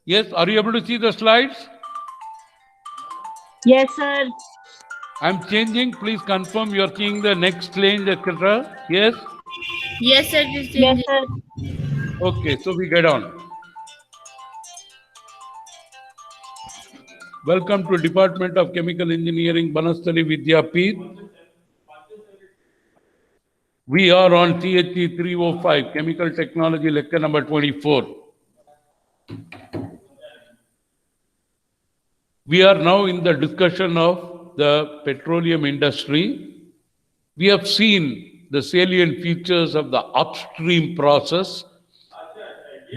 Yes, are you able to see the slides? Yes, sir. I'm changing. Please confirm you're seeing the next lane, etc. Yes? Yes, sir, it is Yes, changing. sir. Okay, so we get on. Welcome to Department of Chemical Engineering, Banastali Vidyapeeth. We are on THE 305, Chemical Technology Lecture number 24. We are now in the discussion of the petroleum industry. We have seen the salient features of the upstream process.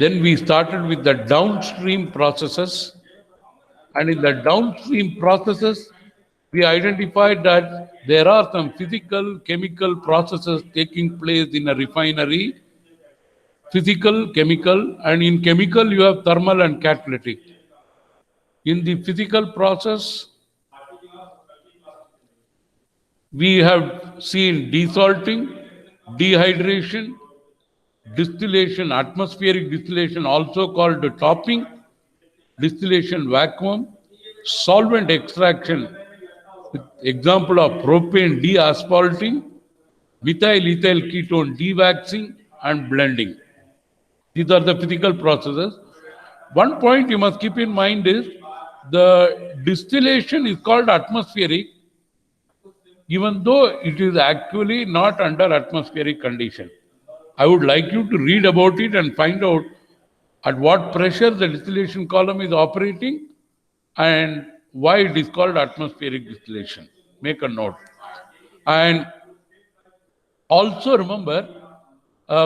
Then we started with the downstream processes. And in the downstream processes, we identified that there are some physical, chemical processes taking place in a refinery. Physical, chemical, and in chemical you have thermal and catalytic. In the physical process, we have seen desalting, dehydration, distillation, atmospheric distillation, also called topping, distillation vacuum, solvent extraction, with example of propane deasphalting, methyl ethyl ketone dewaxing, and blending. These are the physical processes. One point you must keep in mind is the distillation is called atmospheric, even though it is actually not under atmospheric condition. I would like you to read about it and find out at what pressure the distillation column is operating and why it is called atmospheric distillation. Make a note. And also remember,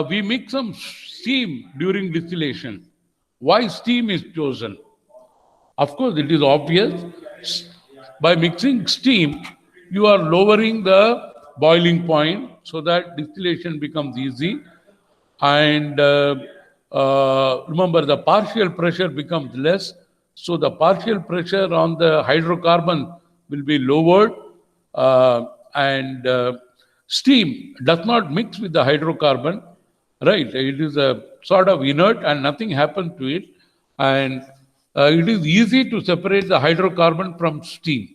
we mix some steam during distillation. Why steam is chosen? Of course, it is obvious. By mixing steam, you are lowering the boiling point so that distillation becomes easy. And remember, the partial pressure becomes less. So the partial pressure on the hydrocarbon will be lowered. And steam does not mix with the hydrocarbon, right? It is a sort of inert and nothing happens to it. And it is easy to separate the hydrocarbon from steam.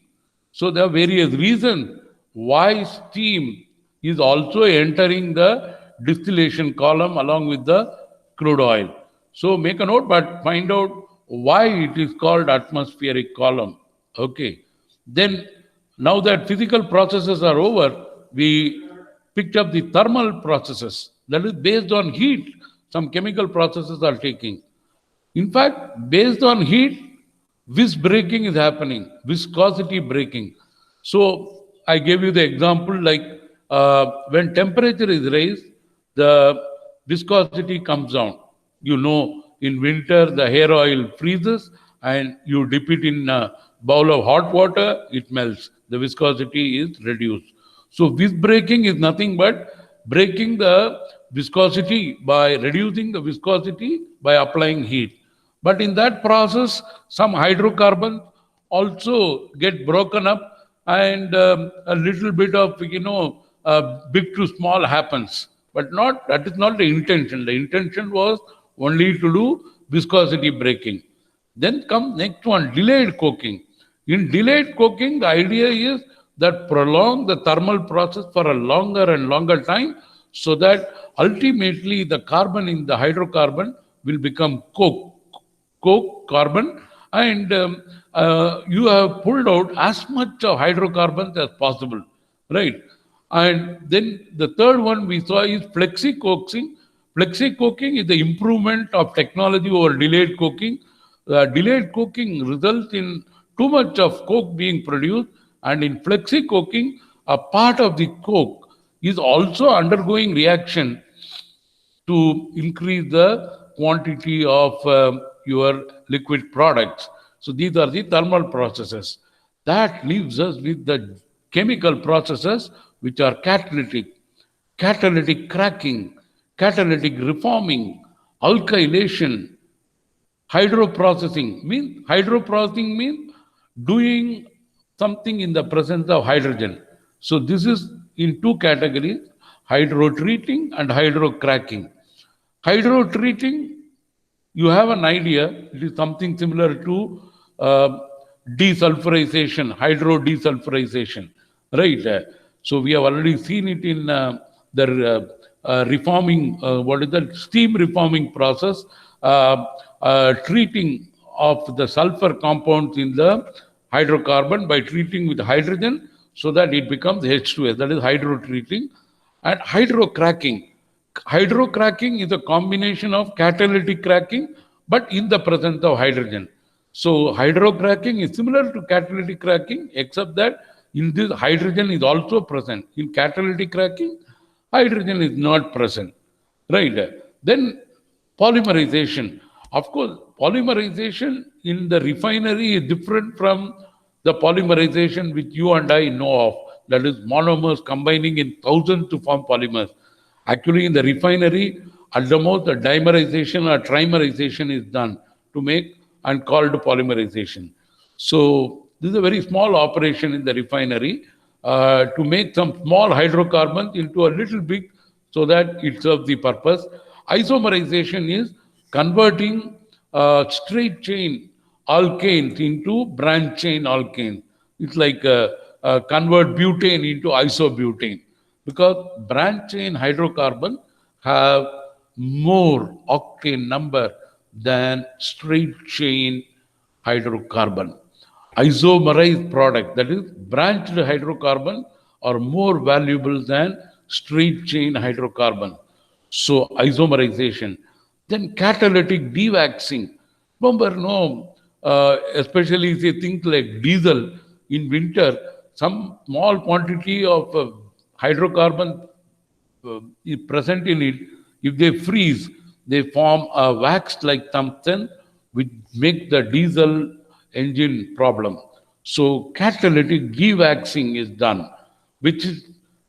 So there are various reasons why steam is also entering the distillation column along with the crude oil. So make a note, but find out why it is called atmospheric column. Okay. Then now that physical processes are over, we picked up the thermal processes. That is based on heat. Some chemical processes are taking. In fact, based on heat, vis breaking is happening, viscosity breaking. So I gave you the example like when temperature is raised, the viscosity comes down. You know, in winter the hair oil freezes and you dip it in a bowl of hot water, it melts. The viscosity is reduced. So vis breaking is nothing but breaking the viscosity by reducing the viscosity by applying heat. But in that process, some hydrocarbons also get broken up and a little bit of, big to small happens. But not that is not the intention. The intention was only to do viscosity breaking. Then comes next one, delayed coking. In delayed coking, the idea is that prolong the thermal process for a longer and longer time so that ultimately the carbon in the hydrocarbon will become coke carbon and you have pulled out as much of hydrocarbons as possible, right? And then the third one we saw is flexi coaxing. Flexi coking is the improvement of technology over delayed coking. Delayed coking results in too much of coke being produced, and in flexi coking, a part of the coke is also undergoing reaction to increase the quantity of your liquid products. So these are the thermal processes. That leaves us with the chemical processes which are catalytic cracking, catalytic reforming, alkylation, hydroprocessing means doing something in the presence of hydrogen. So this is in two categories, hydrotreating and hydrocracking. Hydrotreating you have an idea. It is something similar to desulfurization, hydro desulfurization, right? So we have already seen it in the reforming, what is that, steam reforming process, treating of the sulfur compounds in the hydrocarbon by treating with hydrogen so that it becomes H2S, that is hydro treating. And hydrocracking. Hydrocracking is a combination of catalytic cracking, but in the presence of hydrogen. So hydrocracking is similar to catalytic cracking, except that in this hydrogen is also present. In catalytic cracking, hydrogen is not present, right? Then polymerization. Of course, polymerization in the refinery is different from the polymerization which you and I know of. That is monomers combining in thousands to form polymers. Actually, in the refinery, at the most, the dimerization or trimerization is done to make and called polymerization. So this is a very small operation in the refinery to make some small hydrocarbons into a little big so that it serves the purpose. Isomerization is converting straight chain alkanes into branch chain alkanes. It's like convert butane into isobutane because branch chain hydrocarbon have more octane number than straight chain hydrocarbon. Isomerized product, that is branched hydrocarbon, are more valuable than straight chain hydrocarbon. So isomerization. Then catalytic dewaxing. Remember, no, especially if you think like diesel in winter, some small quantity of hydrocarbon is present in it. If they freeze, they form a wax like something which make the diesel engine problem. So catalytic dewaxing is done, which is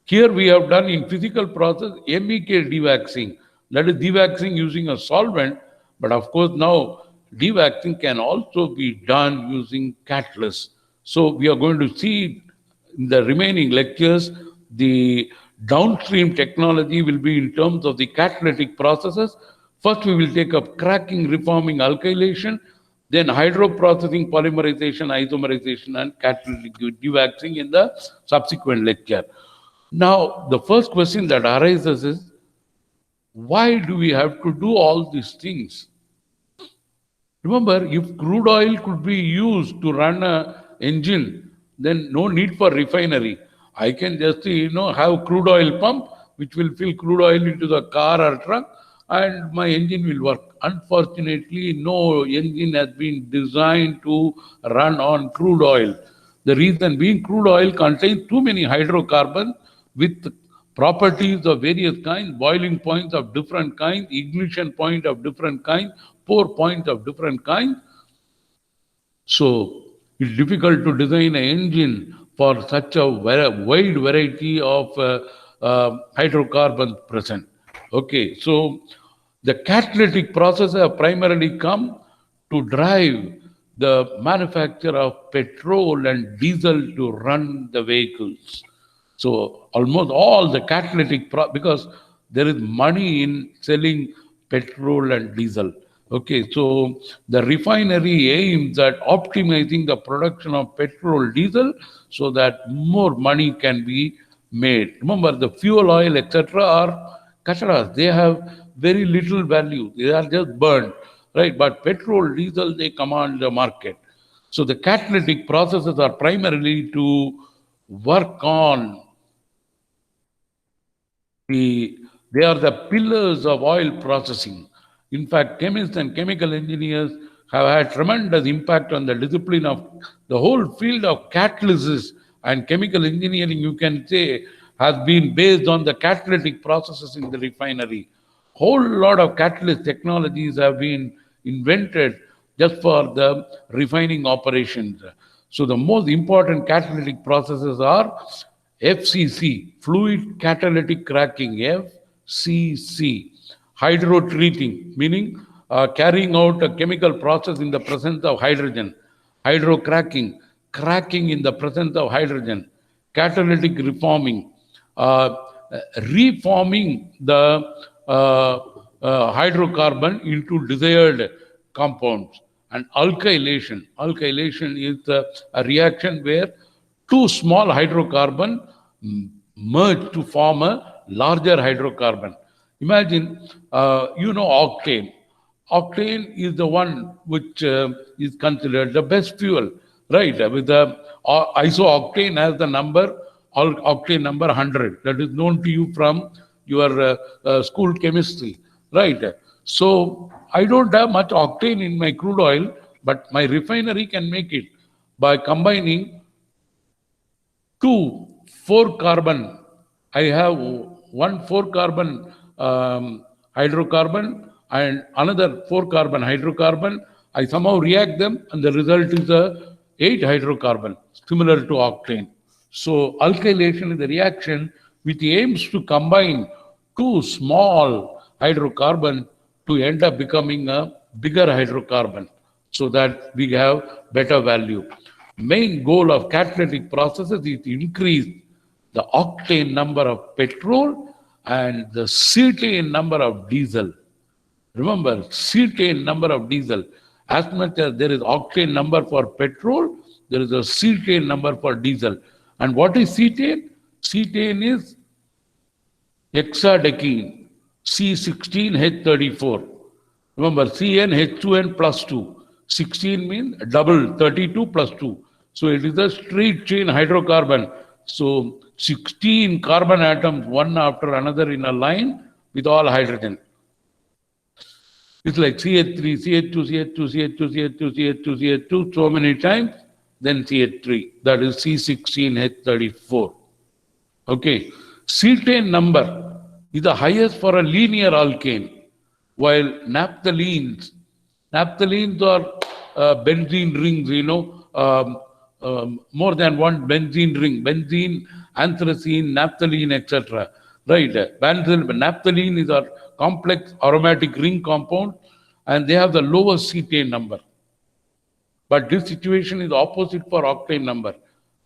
here we have done in physical process MEK dewaxing. That is dewaxing using a solvent, but of course now dewaxing can also be done using catalyst. So we are going to see in the remaining lectures the downstream technology will be in terms of the catalytic processes. First, we will take up cracking, reforming, alkylation, then hydroprocessing, polymerization, isomerization, and catalytic dewaxing in the subsequent lecture. Now, the first question that arises is, why do we have to do all these things? Remember, if crude oil could be used to run an engine, then no need for refinery. I can just, have crude oil pump, which will fill crude oil into the car or truck, and my engine will work. Unfortunately, no engine has been designed to run on crude oil. The reason being, crude oil contains too many hydrocarbons with properties of various kinds, boiling points of different kinds, ignition point of different kinds, pour point of different kinds. So it's difficult to design an engine for such a wide variety of hydrocarbons present. Okay, so the catalytic processes have primarily come to drive the manufacture of petrol and diesel to run the vehicles. So almost all the catalytic, because there is money in selling petrol and diesel. Okay, so the refinery aims at optimizing the production of petrol, diesel, so that more money can be made. Remember, the fuel oil, etc., are kacharas. They have very little value. They are just burned, right? But petrol, diesel, they command the market. So the catalytic processes are primarily to work on they are the pillars of oil processing. In fact, chemists and chemical engineers have had tremendous impact on the discipline of the whole field of catalysis and chemical engineering, you can say, has been based on the catalytic processes in the refinery. Whole lot of catalyst technologies have been invented just for the refining operations. So the most important catalytic processes are FCC, fluid catalytic cracking, FCC, hydro treating, meaning carrying out a chemical process in the presence of hydrogen, hydrocracking, cracking in the presence of hydrogen, catalytic reforming, reforming the hydrocarbon into desired compounds. And alkylation is a reaction where two small hydrocarbon merge to form a larger hydrocarbon. Imagine, octane. Octane is the one which is considered the best fuel, right? With the isooctane as the number, octane number 100. That is known to you from your school chemistry, right? So I don't have much octane in my crude oil, but my refinery can make it by combining two 4-carbon. I have one 4-carbon hydrocarbon and another 4-carbon hydrocarbon. I somehow react them, and the result is a 8 hydrocarbon, similar to octane. So alkylation is the reaction which aims to combine two small hydrocarbon to end up becoming a bigger hydrocarbon, so that we have better value. Main goal of catalytic processes is to increase the octane number of petrol and the cetane number of diesel. Remember, cetane number of diesel. As much as there is octane number for petrol, there is a cetane number for diesel. And what is cetane? Cetane is hexadecene, C16H34. Remember, CnH2n plus 2. 16 means double, 32 plus 2. So it is a straight chain hydrocarbon. So 16 carbon atoms, one after another in a line with all hydrogen. It's like CH3, CH2, CH2, CH2, CH2, CH2, CH2, so many times, then CH3. That is C16H34. Okay. Cetane number is the highest for a linear alkane, while naphthalene are benzene rings, more than one benzene ring, benzene, anthracene, naphthalene, etc. Right? Naphthalene is a complex aromatic ring compound, and they have the lowest cetane number. But this situation is opposite for octane number.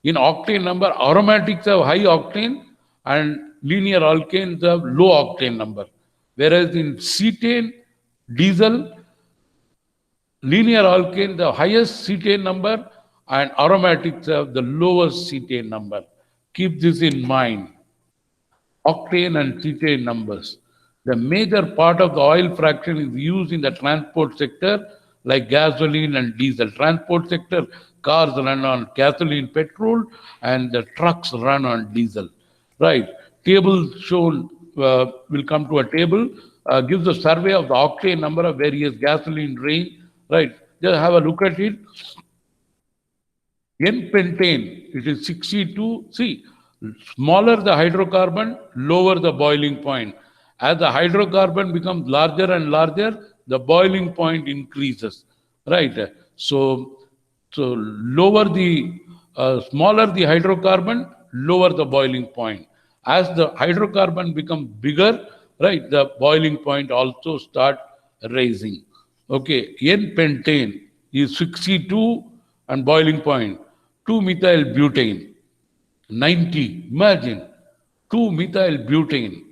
In octane number, aromatics have high octane and linear alkanes have low octane number. Whereas in cetane, diesel, linear alkane, the highest cetane number, and aromatics have the lowest cetane number. Keep this in mind. Octane and cetane numbers. The major part of the oil fraction is used in the transport sector, like gasoline and diesel. Transport sector, cars run on gasoline, petrol, and the trucks run on diesel. Right? Table shown, will come to a table, gives a survey of the octane number of various gasoline range. Right? Just have a look at it. N-pentane, it is 62. See, smaller the hydrocarbon, lower the boiling point. As the hydrocarbon becomes larger and larger, the boiling point increases. Right? So lower the, smaller the hydrocarbon, lower the boiling point. As the hydrocarbon becomes bigger, right, the boiling point also start rising. Okay, N-pentane is 62 and boiling point. 2-methyl butane, 90. Imagine, 2-methyl butane.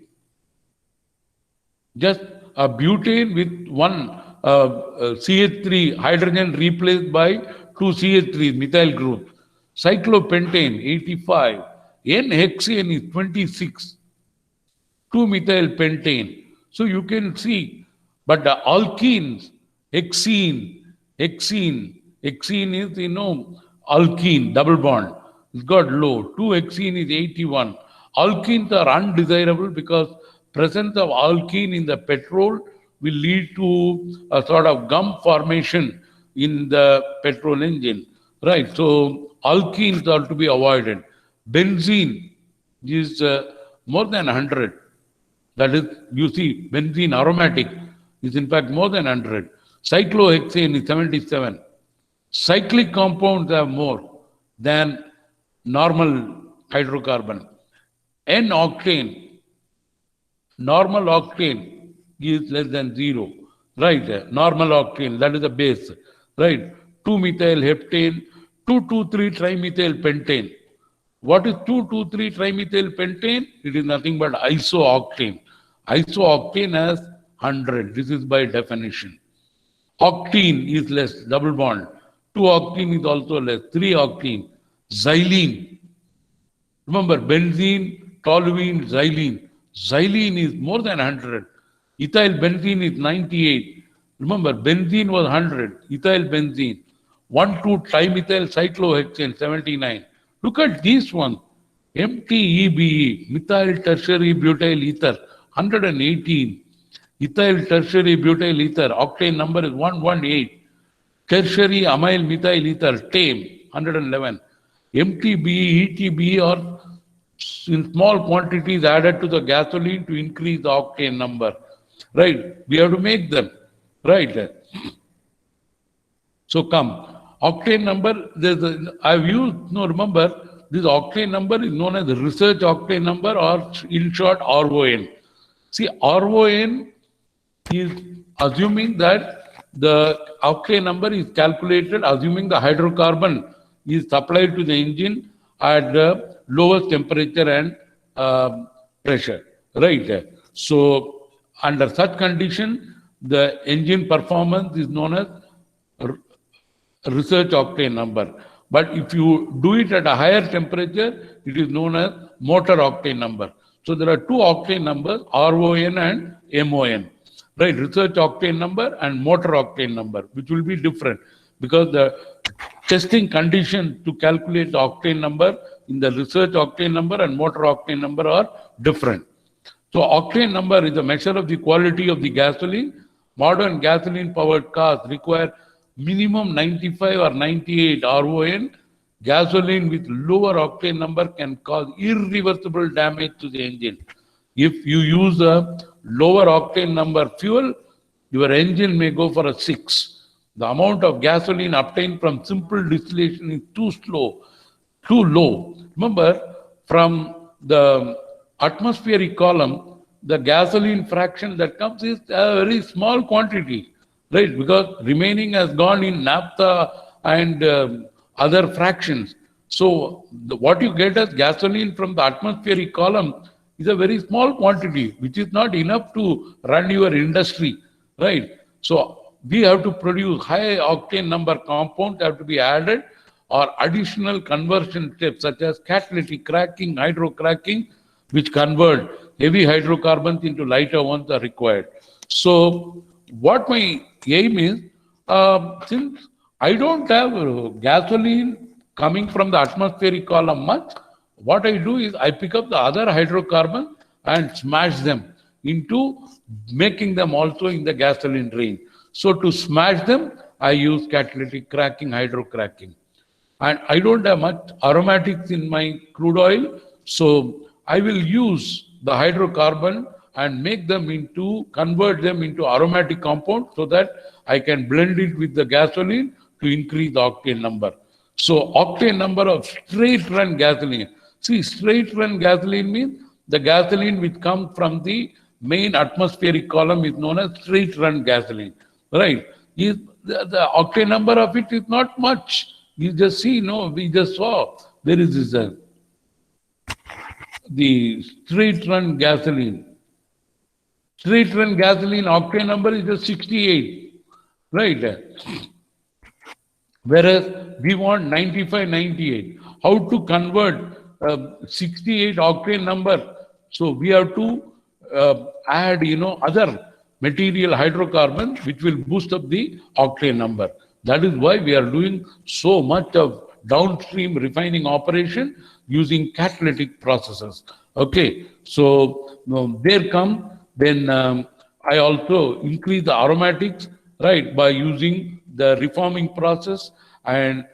Just a butane with one CH3 hydrogen replaced by 2 CH3 methyl groups. Cyclopentane, 85. N-hexane is 26. 2-methyl pentane. So you can see, but the alkenes, hexene is, alkene, double bond. It's got low. 2-hexene is 81. Alkenes are undesirable because presence of alkene in the petrol will lead to a sort of gum formation in the petrol engine. Right? So alkenes are to be avoided. Benzene is more than 100. That is, you see, benzene aromatic is in fact more than 100. Cyclohexane is 77. Cyclic compounds have more than normal hydrocarbon. N-octane, normal octane is less than 0. Right? Normal octane, that is the base. Right? 2-methyl heptane, 2,2,3-trimethyl pentane. What is 2,2,3-trimethyl pentane? It is nothing but isooctane. Isooctane has 100. This is by definition. Octene is less, double bond. 2-octene is also less. 3-octene. Xylene. Remember, benzene, toluene, xylene. Xylene is more than 100. Ethyl benzene is 98. Remember, benzene was 100. Ethyl benzene. 1,2-trimethyl cyclohexane, 79. Look at this one. MTEBE, methyl tertiary butyl ether, 118. Ethyl tertiary butyl ether, octane number is 118. Tertiary amyl methyl ether, TAME, 111. MTBE, ETBE are in small quantities added to the gasoline to increase the octane number. Right? We have to make them. Right? So come. Octane number, remember, this octane number is known as the research octane number, or in short, RON. See, RON is assuming that the octane number is calculated, assuming the hydrocarbon is supplied to the engine at the lowest temperature and pressure. Right? So, under such condition, the engine performance is known as research octane number. But if you do it at a higher temperature, it is known as motor octane number. So there are 2 octane numbers, RON and MON. Right, research octane number and motor octane number, which will be different because the testing condition to calculate the octane number in the research octane number and motor octane number are different. So octane number is a measure of the quality of the gasoline. Modern gasoline powered cars require minimum 95 or 98 RON. Gasoline with lower octane number can cause irreversible damage to the engine. If you use a lower octane number fuel, your engine may go for a 6. The amount of gasoline obtained from simple distillation is too low. Remember, from the atmospheric column, the gasoline fraction that comes is a very small quantity. Right, because remaining has gone in naphtha and other fractions. So what you get as gasoline from the atmospheric column is a very small quantity, which is not enough to run your industry. Right. So we have to produce high octane number compounds have to be added, or additional conversion steps such as catalytic cracking, hydrocracking, which convert heavy hydrocarbons into lighter ones are required. So what my aim is, since I don't have gasoline coming from the atmospheric column much, what I do is I pick up the other hydrocarbons and smash them into making them also in the gasoline range. So to smash them, I use catalytic cracking, hydrocracking. And I don't have much aromatics in my crude oil, so I will use the hydrocarbon and convert them into aromatic compound so that I can blend it with the gasoline to increase the octane number. So octane number of straight run gasoline. See, straight run gasoline means the gasoline which comes from the main atmospheric column is known as straight run gasoline. Right? The octane number of it is not much. You just see, we just saw there is this the straight run gasoline. Straight run gasoline octane number is just 68, right? Whereas we want 95, 98. How to convert 68 octane number? So we have to add, other material hydrocarbons which will boost up the octane number. That is why we are doing so much of downstream refining operation using catalytic processes. Okay, so then I also increase the aromatics, right, by using the reforming process, and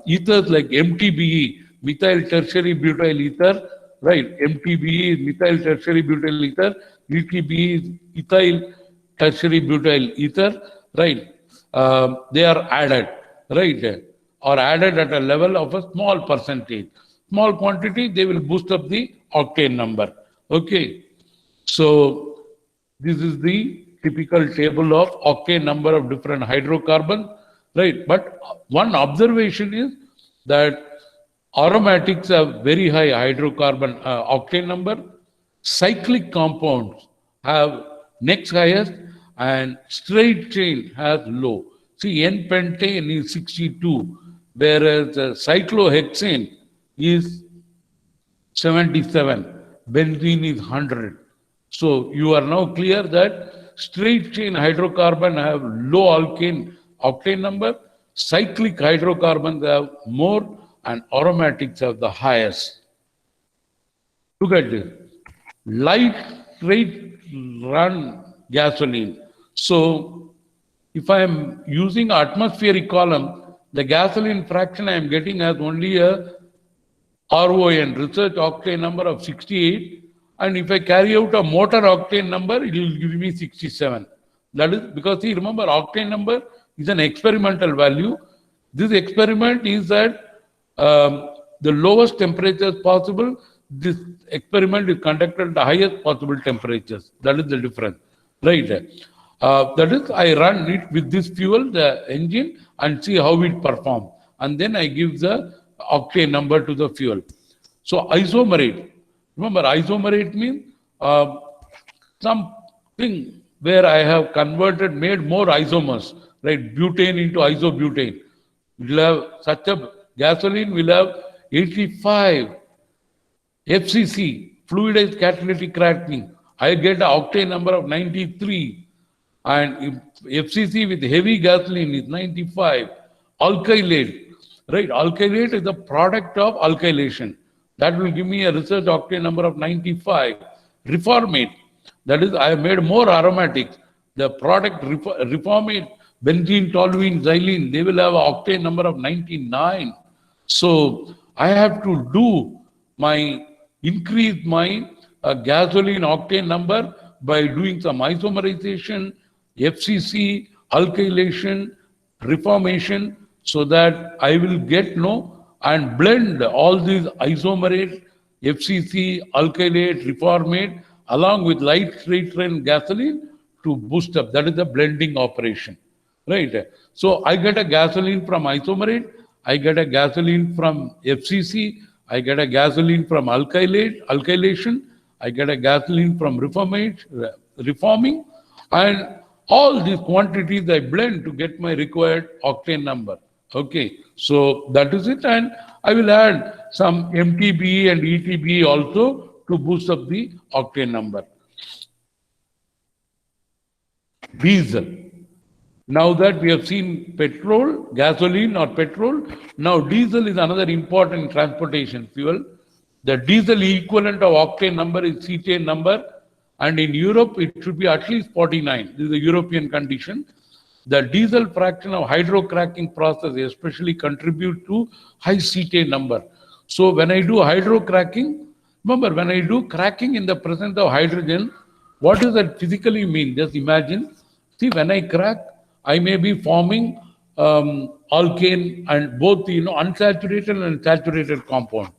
ethers like MTBE, methyl tertiary butyl ether, right? MTBE is methyl tertiary butyl ether, ETBE is ethyl tertiary butyl ether, right? They are added, right? Or added at a level of a small percentage. Small quantity, they will boost up the octane number. Okay. So this is the typical table of octane number of different hydrocarbons, right? But one observation is that aromatics have very high hydrocarbon octane number. Cyclic compounds have next highest, and straight chain has low. See, N-pentane is 62, whereas cyclohexane is 77, benzene is 100. So you are now clear that straight chain hydrocarbon have low alkane octane number, cyclic hydrocarbons have more, and aromatics have the highest. Look at this. Light straight run gasoline. So if I am using atmospheric column, the gasoline fraction I am getting has only a RON, research octane number of 68. And if I carry out a motor octane number, it will give me 67. That is because, see, remember, octane number is an experimental value. This experiment is at the lowest temperatures possible. This experiment is conducted at the highest possible temperatures. That is the difference, right? That is, I run it with this fuel, the engine, and see how it performs. And then I give the octane number to the fuel. So isomerate. Remember, isomerate means something where I have converted, made more isomers, right? Butane into isobutane. We'll have such a gasoline will have 85 FCC, fluidized catalytic cracking. I get an octane number of 93. And FCC with heavy gasoline is 95. Alkylate, right? Alkylate is the product of alkylation. That will give me a research octane number of 95. Reformate, that is, I have made more aromatics. The product reformate, benzene, toluene, xylene, they will have an octane number of 99. So I have to do increase my gasoline octane number by doing some isomerization, FCC, alkylation, reformation, so that I will get and blend all these isomerate, FCC, alkylate, reformate, along with light straight run gasoline to boost up. That is the blending operation, right? So I get a gasoline from isomerate, I get a gasoline from FCC, I get a gasoline from alkylation, I get a gasoline from reforming, and all these quantities I blend to get my required octane number. Okay, so that is it, and I will add some MTBE and ETBE also to boost up the octane number. Diesel. Now that we have seen petrol, gasoline or petrol, now diesel is another important transportation fuel. The diesel equivalent of octane number is cetane number, and in Europe it should be at least 49. This is a European condition. The diesel fraction of hydrocracking process especially contribute to high cetane number. So when I do hydrocracking, remember when I do cracking in the presence of hydrogen, what does that physically mean? Just imagine. See, when I crack, I may be forming alkane and both unsaturated and saturated compound.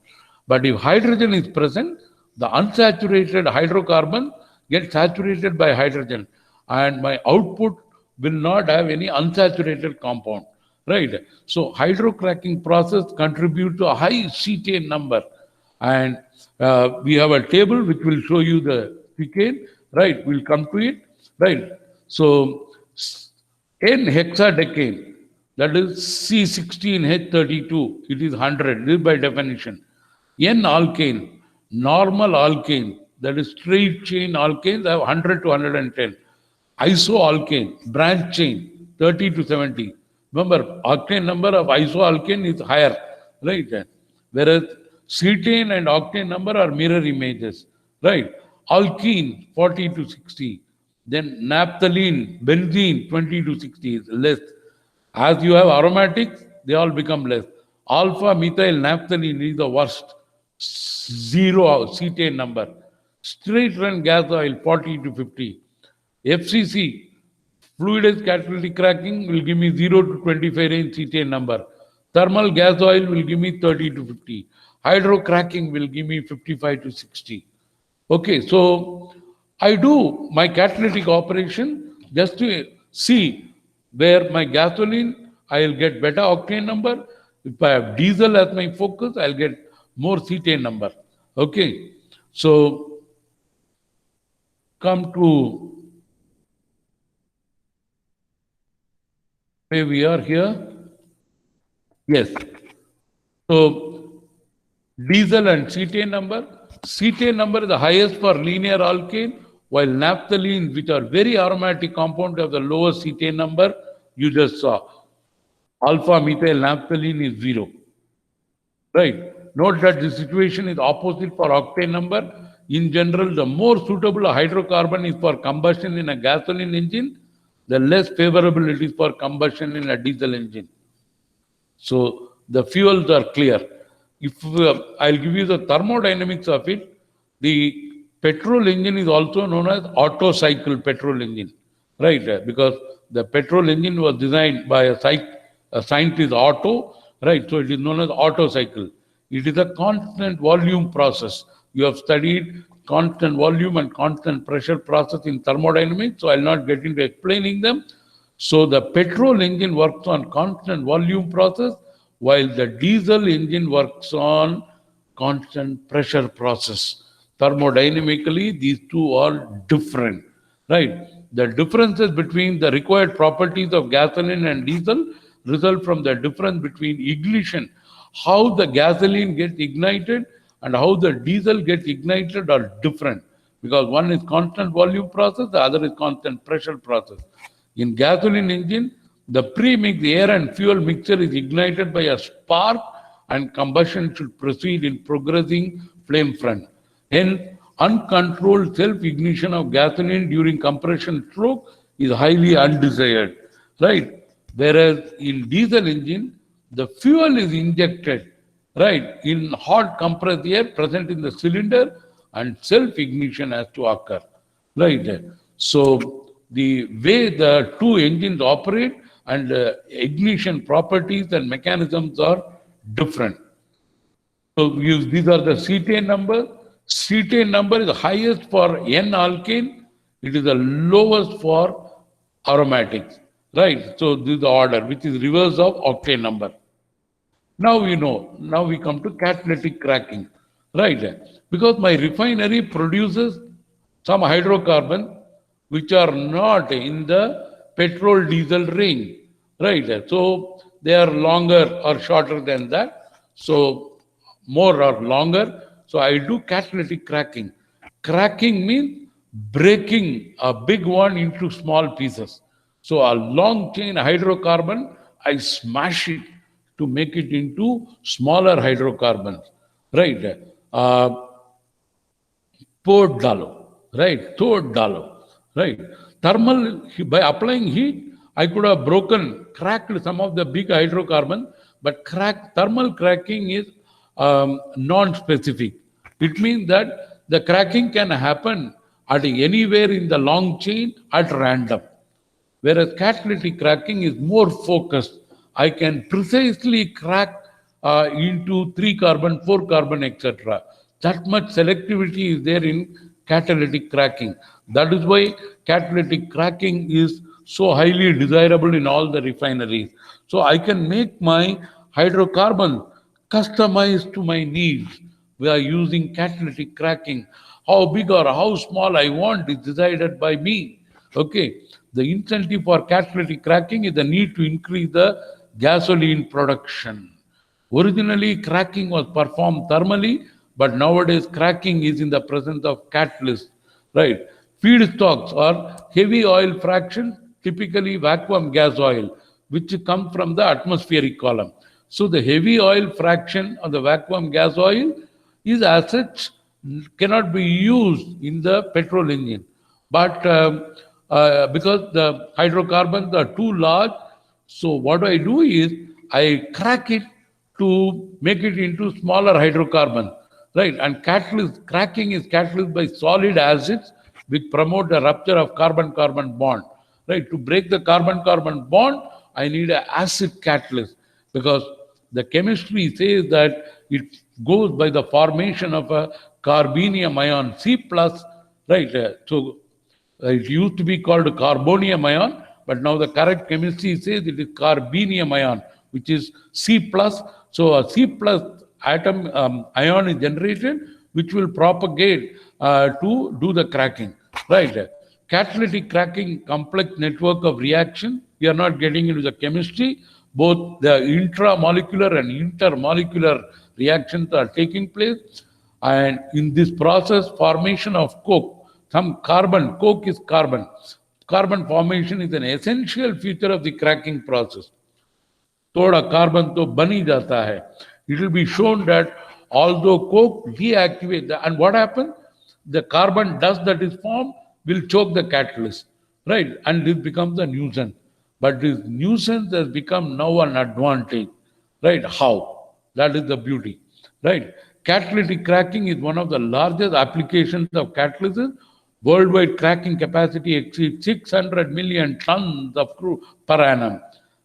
But if hydrogen is present, the unsaturated hydrocarbon gets saturated by hydrogen, and my output will not have any unsaturated compound, right? So hydrocracking process contribute to a high cetane number, and we have a table which will show you the cetane, right? We'll come to it, right? So N-hexadecane, that is C16H32, it is 100, this is by definition. N-alkane, normal alkane, that is straight chain alkanes, I have 100 to 110. Isoalkane, branch chain, 30 to 70. Remember, octane number of isoalkane is higher, right? Whereas cetane and octane number are mirror images, right? Alkene, 40 to 60. Then naphthalene, benzene, 20 to 60 is less. As you have aromatics, they all become less. Alpha methyl naphthalene is the worst. 0 cetane number. Straight run gas oil, 40 to 50. FCC, fluidized catalytic cracking, will give me 0 to 25 range cetane number. Thermal gas oil will give me 30 to 50. Hydrocracking will give me 55 to 60. Okay, so I do my catalytic operation just to see where my gasoline, I'll get better octane number. If I have diesel as my focus, I'll get more cetane number. Okay, so come to Where we are here? Yes. So diesel and cetane number. Cetane number is the highest for linear alkane, while naphthalene, which are very aromatic compound, have the lowest cetane number. You just saw. Alpha methyl naphthalene is 0. Right. Note that the situation is opposite for octane number. In general, the more suitable a hydrocarbon is for combustion in a gasoline engine, the less favorable it is for combustion in a diesel engine. So the fuels are clear. If I'll give you the thermodynamics of it, the petrol engine is also known as Otto cycle petrol engine, right? Because the petrol engine was designed by a scientist Otto, right? So it is known as Otto cycle. It is a constant volume process. You have studied constant volume and constant pressure process in thermodynamics, so I'll not get into explaining them. So the petrol engine works on constant volume process, while the diesel engine works on constant pressure process. Thermodynamically, these two are different, right? The differences between the required properties of gasoline and diesel result from the difference between ignition, how the gasoline gets ignited and how the diesel gets ignited are different, because one is constant volume process, the other is constant pressure process. In gasoline engine, the pre-mixed air and fuel mixture is ignited by a spark and combustion should proceed in progressing flame front. Hence, uncontrolled self-ignition of gasoline during compression stroke is highly undesired, right? Whereas in diesel engine, the fuel is injected, right, in hot compressed air present in the cylinder and self-ignition has to occur, right? So the way the two engines operate and ignition properties and mechanisms are different. So these are the cetane number. Cetane number is the highest for N-alkane. It is the lowest for aromatics, right? So this is the order, which is reverse of octane number. Now you know, now we come to catalytic cracking, right? Because my refinery produces some hydrocarbon which are not in the petrol diesel range, right? So they are longer or shorter than that. So more or longer. So I do catalytic cracking. Cracking means breaking a big one into small pieces. So a long chain hydrocarbon, I smash it to make it into smaller hydrocarbons, right? Poured dalo, right? Poured dalo, right? Thermal, by applying heat, I could have cracked some of the big hydrocarbon, but thermal cracking is non-specific. It means that the cracking can happen at anywhere in the long chain at random. Whereas catalytic cracking is more focused. I can precisely crack into 3 carbon, 4 carbon, etc. That much selectivity is there in catalytic cracking. That is why catalytic cracking is so highly desirable in all the refineries. So I can make my hydrocarbon customized to my needs. We are using catalytic cracking. How big or how small I want is decided by me. Okay. The incentive for catalytic cracking is the need to increase the gasoline production. Originally, cracking was performed thermally, but nowadays cracking is in the presence of catalysts, right? Feedstocks are heavy oil fraction, typically vacuum gas oil, which comes from the atmospheric column. So the heavy oil fraction of the vacuum gas oil is as such cannot be used in the petrol engine. But because the hydrocarbons are too large, so what I do is I crack it to make it into smaller hydrocarbon, right? And cracking is catalyzed by solid acids which promote the rupture of carbon-carbon bond, right? To break the carbon-carbon bond, I need an acid catalyst because the chemistry says that it goes by the formation of a carbenium ion, C plus, right? So it used to be called carbonium ion, but now the correct chemistry says it is carbenium ion, which is C plus. So a C plus atom ion is generated, which will propagate to do the cracking, right? Catalytic cracking complex network of reaction We are not getting into the chemistry. Both the intramolecular and intermolecular reactions are taking place. And in this process, formation of coke, some carbon, coke is carbon. Carbon formation is an essential feature of the cracking process. थोड़ा carbon तो बन ही जाता है. It will be shown that although coke deactivates, and what happens? The carbon dust that is formed will choke the catalyst, right? And this becomes a nuisance. But this nuisance has become now an advantage, right? How? That is the beauty, right? Catalytic cracking is one of the largest applications of catalysis. Worldwide cracking capacity exceeds 600 million tons of crude per annum,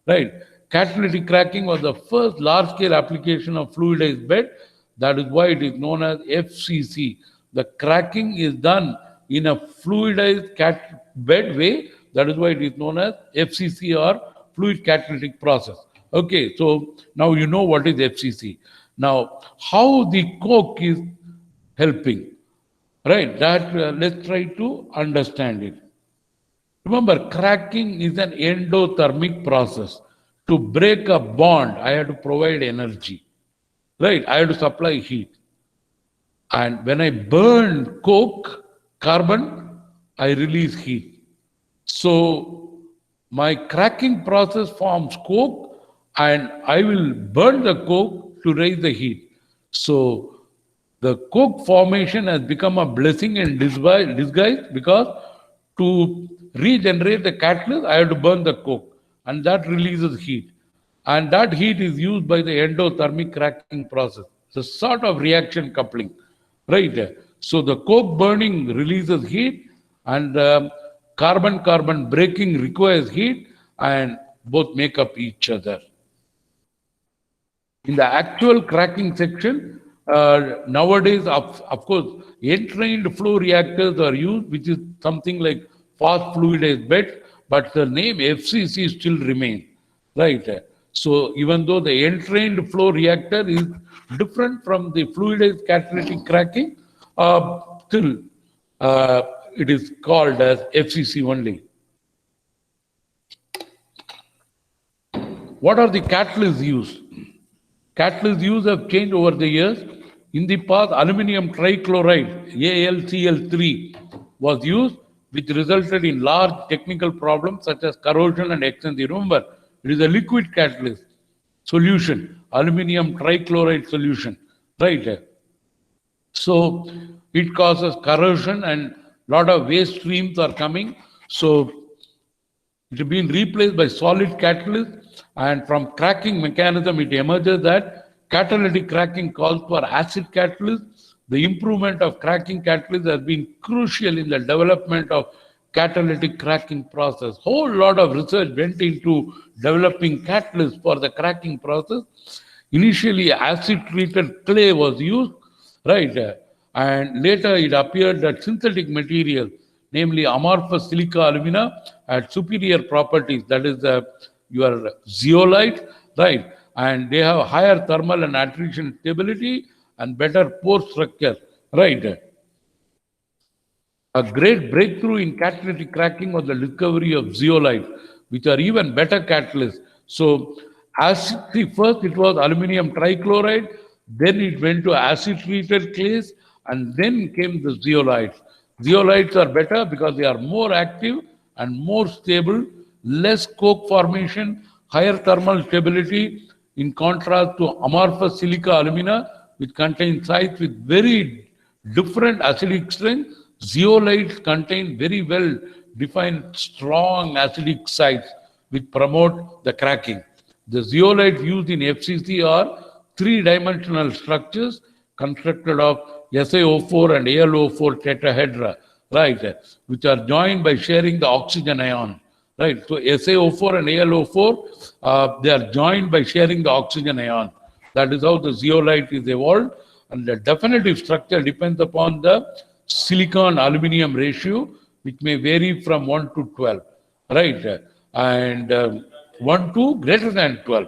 right? Catalytic cracking was the first large-scale application of fluidized bed. That is why it is known as FCC. The cracking is done in a fluidized bed way. That is why it is known as FCC or fluid catalytic process. Okay, so now you know what is FCC. Now, how the coke is helping, right? That let's try to understand it. Remember, cracking is an endothermic process. To break a bond, I have to provide energy, right? I have to supply heat. And when I burn coke, carbon, I release heat. So my cracking process forms coke, and I will burn the coke to raise the heat. So the coke formation has become a blessing in disguise, because to regenerate the catalyst, I have to burn the coke, and that releases heat. And that heat is used by the endothermic cracking process. It's a sort of reaction coupling, right? So the coke burning releases heat, and carbon-carbon breaking requires heat, and both make up each other. In the actual cracking section, nowadays, of course, entrained flow reactors are used, which is something like fast fluidized bed, but the name FCC still remains, right? So even though the entrained flow reactor is different from the fluidized catalytic cracking, still it is called as FCC only. What are the catalysts used? Catalysts used have changed over the years. In the past, aluminum trichloride, AlCl3, was used, which resulted in large technical problems such as corrosion and extension. Remember, it is a liquid catalyst solution, aluminum trichloride solution, right? So it causes corrosion, and a lot of waste streams are coming. So it has been replaced by solid catalyst, and from cracking mechanism, it emerges that catalytic cracking calls for acid catalyst. The improvement of cracking catalyst has been crucial in the development of catalytic cracking process. Whole lot of research went into developing catalysts for the cracking process. Initially, acid-treated clay was used, right? And later it appeared that synthetic material, namely amorphous silica alumina, had superior properties. That is your zeolite, right? And they have higher thermal and attrition stability and better pore structure, right? A great breakthrough in catalytic cracking was the discovery of zeolite, which are even better catalysts. So, first it was aluminum trichloride, then it went to acid-treated clays, and then came the zeolites. Zeolites are better because they are more active and more stable, less coke formation, higher thermal stability, in contrast to amorphous silica alumina, which contains sites with very different acidic strength. Zeolites contain very well defined strong acidic sites which promote the cracking. The zeolites used in FCC are three-dimensional structures constructed of SiO4 and AlO4 tetrahedra, right, which are joined by sharing the oxygen ion, right? So SiO4 and AlO4, they are joined by sharing the oxygen ion. That is how the zeolite is evolved, and the definitive structure depends upon the silicon aluminum ratio, which may vary from 1 to 12, right? And 1 to greater than 12.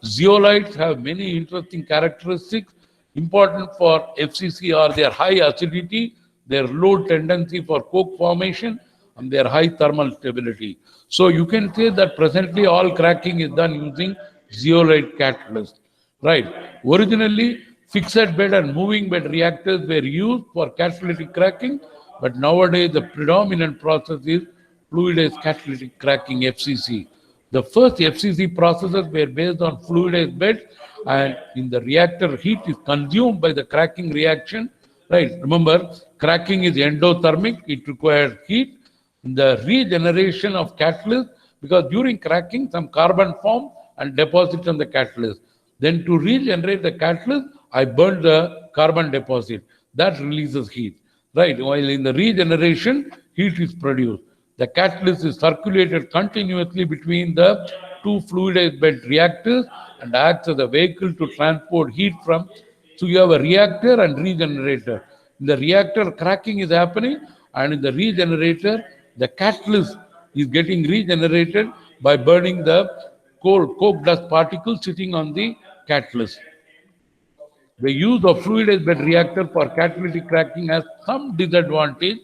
Zeolites have many interesting characteristics. Important for FCC are their high acidity, their low tendency for coke formation, and their high thermal stability. So you can say that presently all cracking is done using zeolite catalyst. Right. Originally, fixed bed and moving bed reactors were used for catalytic cracking, but nowadays the predominant process is fluidized catalytic cracking (FCC). The first FCC processes were based on fluidized beds, and in the reactor, heat is consumed by the cracking reaction. Right. Remember, cracking is endothermic; it requires heat. The regeneration of catalyst, because during cracking, some carbon form and deposits on the catalyst. Then to regenerate the catalyst, I burn the carbon deposit. That releases heat. Right. While in the regeneration, heat is produced. The catalyst is circulated continuously between the two fluidized bed reactors and acts as a vehicle to transport heat from. So you have a reactor and regenerator. In the reactor, cracking is happening, and in the regenerator, the catalyst is getting regenerated by burning the coke dust particles sitting on the catalyst. The use of fluidized bed reactor for catalytic cracking has some disadvantage.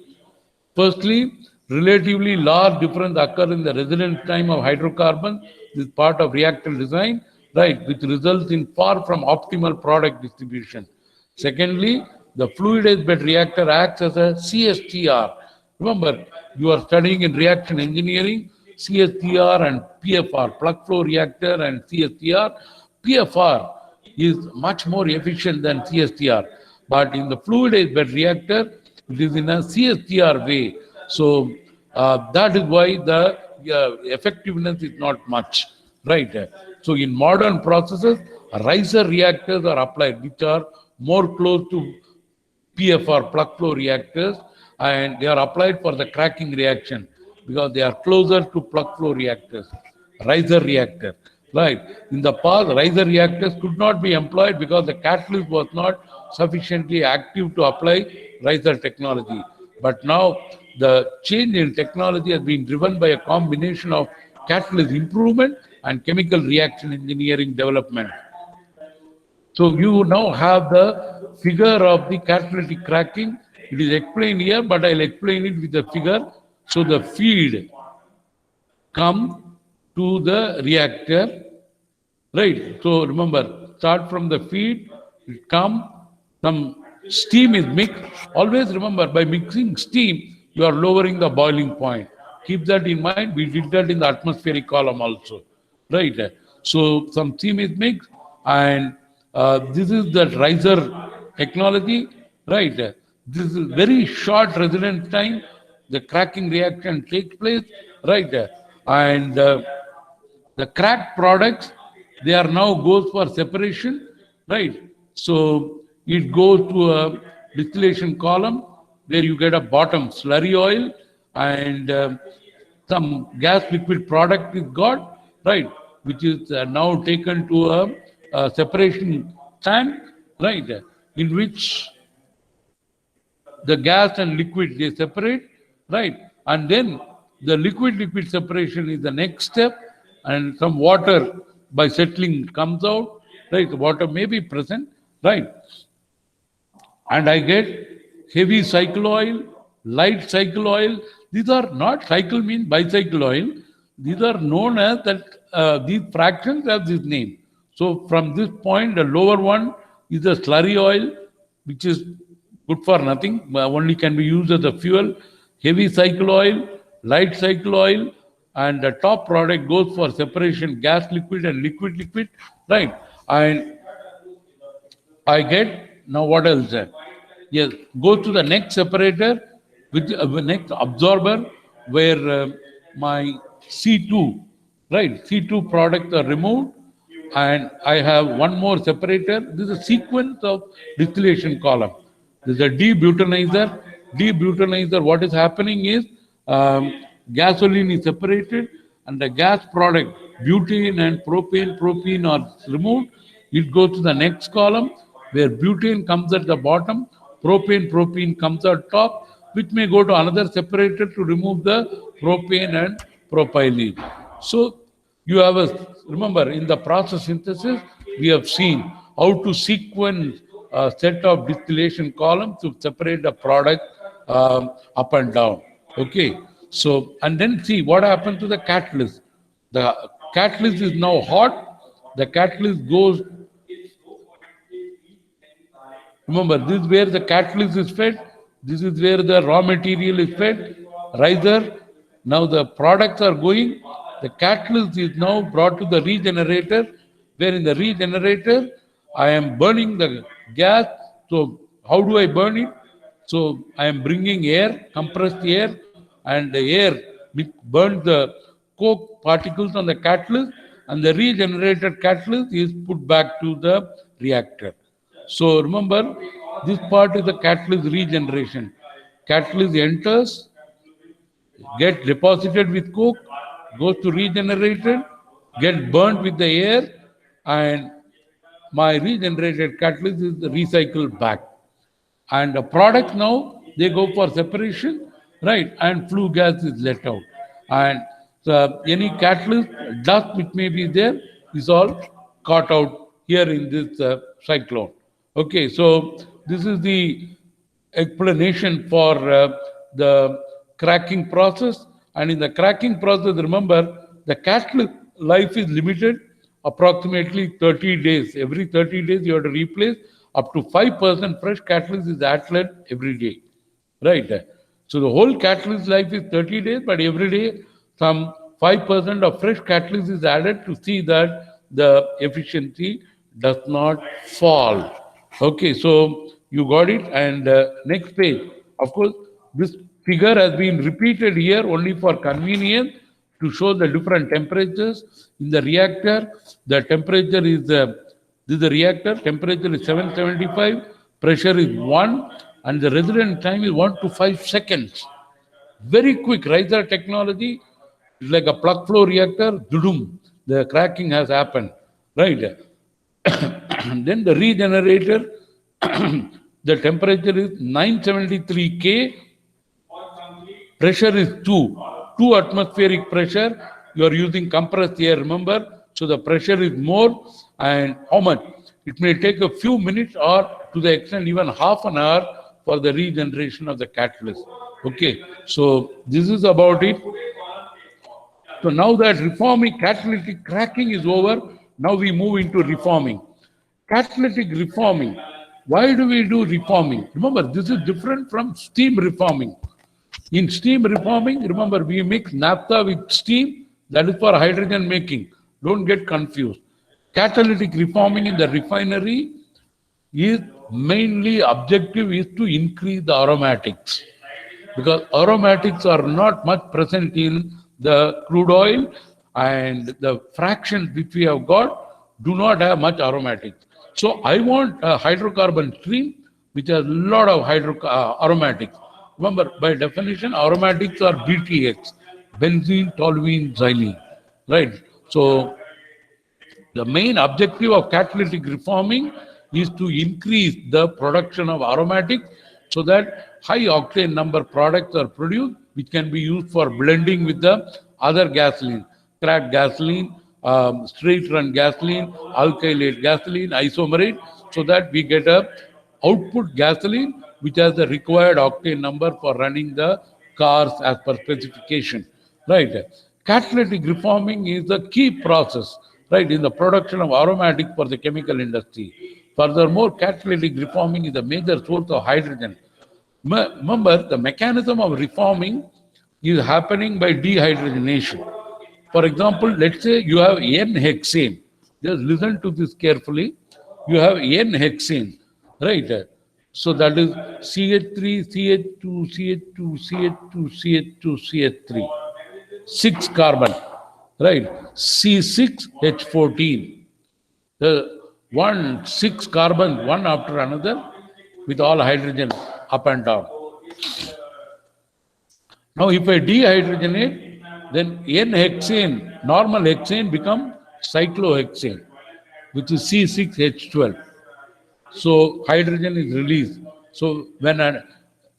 Firstly, relatively large difference occur in the residence time of hydrocarbons. This is part of reactor design, right, which results in far from optimal product distribution. Secondly, the fluidized bed reactor acts as a CSTR. Remember, you are studying in reaction engineering, CSTR and PFR, plug flow reactor and CSTR. PFR is much more efficient than CSTR, but in the fluidized bed reactor, it is in a CSTR way. So that is why the effectiveness is not much, right? So in modern processes, riser reactors are applied, which are more close to PFR, plug flow reactors, and they are applied for the cracking reaction because they are closer to plug flow reactors, riser reactor. Right. In the past, riser reactors could not be employed because the catalyst was not sufficiently active to apply riser technology. But now the change in technology has been driven by a combination of catalyst improvement and chemical reaction engineering development. So you now have the figure of the catalytic cracking. It is explained here, but I'll explain it with the figure. So the feed come to the reactor, right? So remember, start from the feed, it come, some steam is mixed. Always remember, by mixing steam, you are lowering the boiling point. Keep that in mind. We did that in the atmospheric column also, right? So some steam is mixed, and this is the riser technology, right? This is very short residence time. The cracking reaction takes place, right? And the cracked products, they are now goes for separation, right? So it goes to a distillation column where you get a bottom slurry oil, and some gas liquid product is got, right, which is now taken to a separation tank, right, in which the gas and liquid they separate, right, and then the liquid separation is the next step, and some water by settling comes out, right? Water may be present, right, and I get heavy cycle oil, light cycle oil. These are not, cycle means bicycle oil. These are known as that, these fractions have this name. So from this point, the lower one is the slurry oil, which is good for nothing, only can be used as a fuel. Heavy cycle oil, light cycle oil, and the top product goes for separation, gas liquid and liquid, right? And I get, now what else? Yes, go to the next separator, which next absorber, where my C2, right? C2 products are removed, and I have one more separator. This is a sequence of distillation column. This is a debutanizer. Debutanizer, what is happening is gasoline is separated, and the gas product, butane and propane are removed. It goes to the next column where butane comes at the bottom, propane comes at top, which may go to another separator to remove the propane and propylene. So you have a, remember, in the process synthesis, we have seen how to sequence a set of distillation columns to separate the product up and down. Okay. So, and then see what happens to the catalyst. The catalyst is now hot. The catalyst goes, remember, this is where the catalyst is fed. This is where the raw material is fed. Riser. Now the products are going. The catalyst is now brought to the regenerator, where in the regenerator, I am burning the gas. So how do I burn it? So I am bringing air, compressed air, and the air burns the coke particles on the catalyst, and the regenerated catalyst is put back to the reactor. So remember, this part is the catalyst regeneration. Catalyst enters, get deposited with coke, goes to regenerated, get burnt with the air, and my regenerated catalyst is recycled back. And the products now, they go for separation, right? And flue gas is let out. And any catalyst, dust which may be there, is all caught out here in this cyclone. Okay, so this is the explanation for the cracking process. And in the cracking process, remember, the catalyst life is limited approximately 30 days. Every 30 days, you have to replace up to 5% fresh catalyst is added every day, right? So the whole catalyst life is 30 days, but every day some 5% of fresh catalyst is added to see that the efficiency does not fall. Okay, so you got it. And next page, of course, this figure has been repeated here only for convenience to show the different temperatures in the reactor. The temperature is this is the reactor, temperature is 775, pressure is 1, and the resident time is 1 to 5 seconds. Very quick. Riser technology is like a plug flow reactor, dudum, the cracking has happened, right? Then the regenerator, the temperature is 973 K, pressure is 2 atmospheric pressure. You are using compressed air, remember? So the pressure is more. And how much? It may take a few minutes or to the extent even half an hour for the regeneration of the catalyst. Okay, so this is about it. So now that reforming catalytic cracking is over, now we move into reforming. Catalytic reforming. Why do we do reforming? Remember, this is different from steam reforming. In steam reforming, remember, we mix naphtha with steam. That is for hydrogen making. Don't get confused. Catalytic reforming in the refinery is mainly objective is to increase the aromatics, because aromatics are not much present in the crude oil, and the fractions which we have got do not have much aromatics. So I want a hydrocarbon stream which has a lot of aromatics. Remember, by definition, aromatics are BTX, benzene, toluene, xylene, right? So the main objective of catalytic reforming is to increase the production of aromatics so that high octane number products are produced, which can be used for blending with the other gasoline, cracked gasoline, straight run gasoline, alkylate gasoline, isomerate, so that we get a output gasoline which has the required octane number for running the cars as per specification, right? Catalytic reforming is the key process, right, in the production of aromatics for the chemical industry. Furthermore, catalytic reforming is a major source of hydrogen. Remember, the mechanism of reforming is happening by dehydrogenation. For example, let's say you have N-hexane. Just listen to this carefully. You have N-hexane, right? So that is CH3, CH2, CH2, CH2, CH2, CH3. 6 carbon, right? C6H14. The 6 carbon, one after another, with all hydrogen up and down. Now, if I dehydrogenate, then N-hexane, normal hexane become cyclohexane, which is C6H12. So hydrogen is released. So when an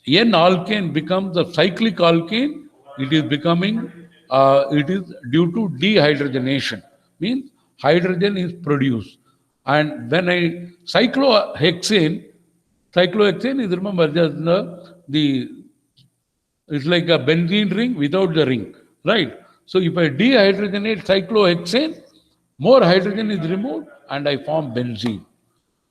N-alkane becomes a cyclic alkane, it is becoming, it is due to dehydrogenation, means hydrogen is produced. And when I cyclohexane is, remember, just the It's like a benzene ring without the ring, right? So if I dehydrogenate cyclohexane, more hydrogen is removed and I form benzene.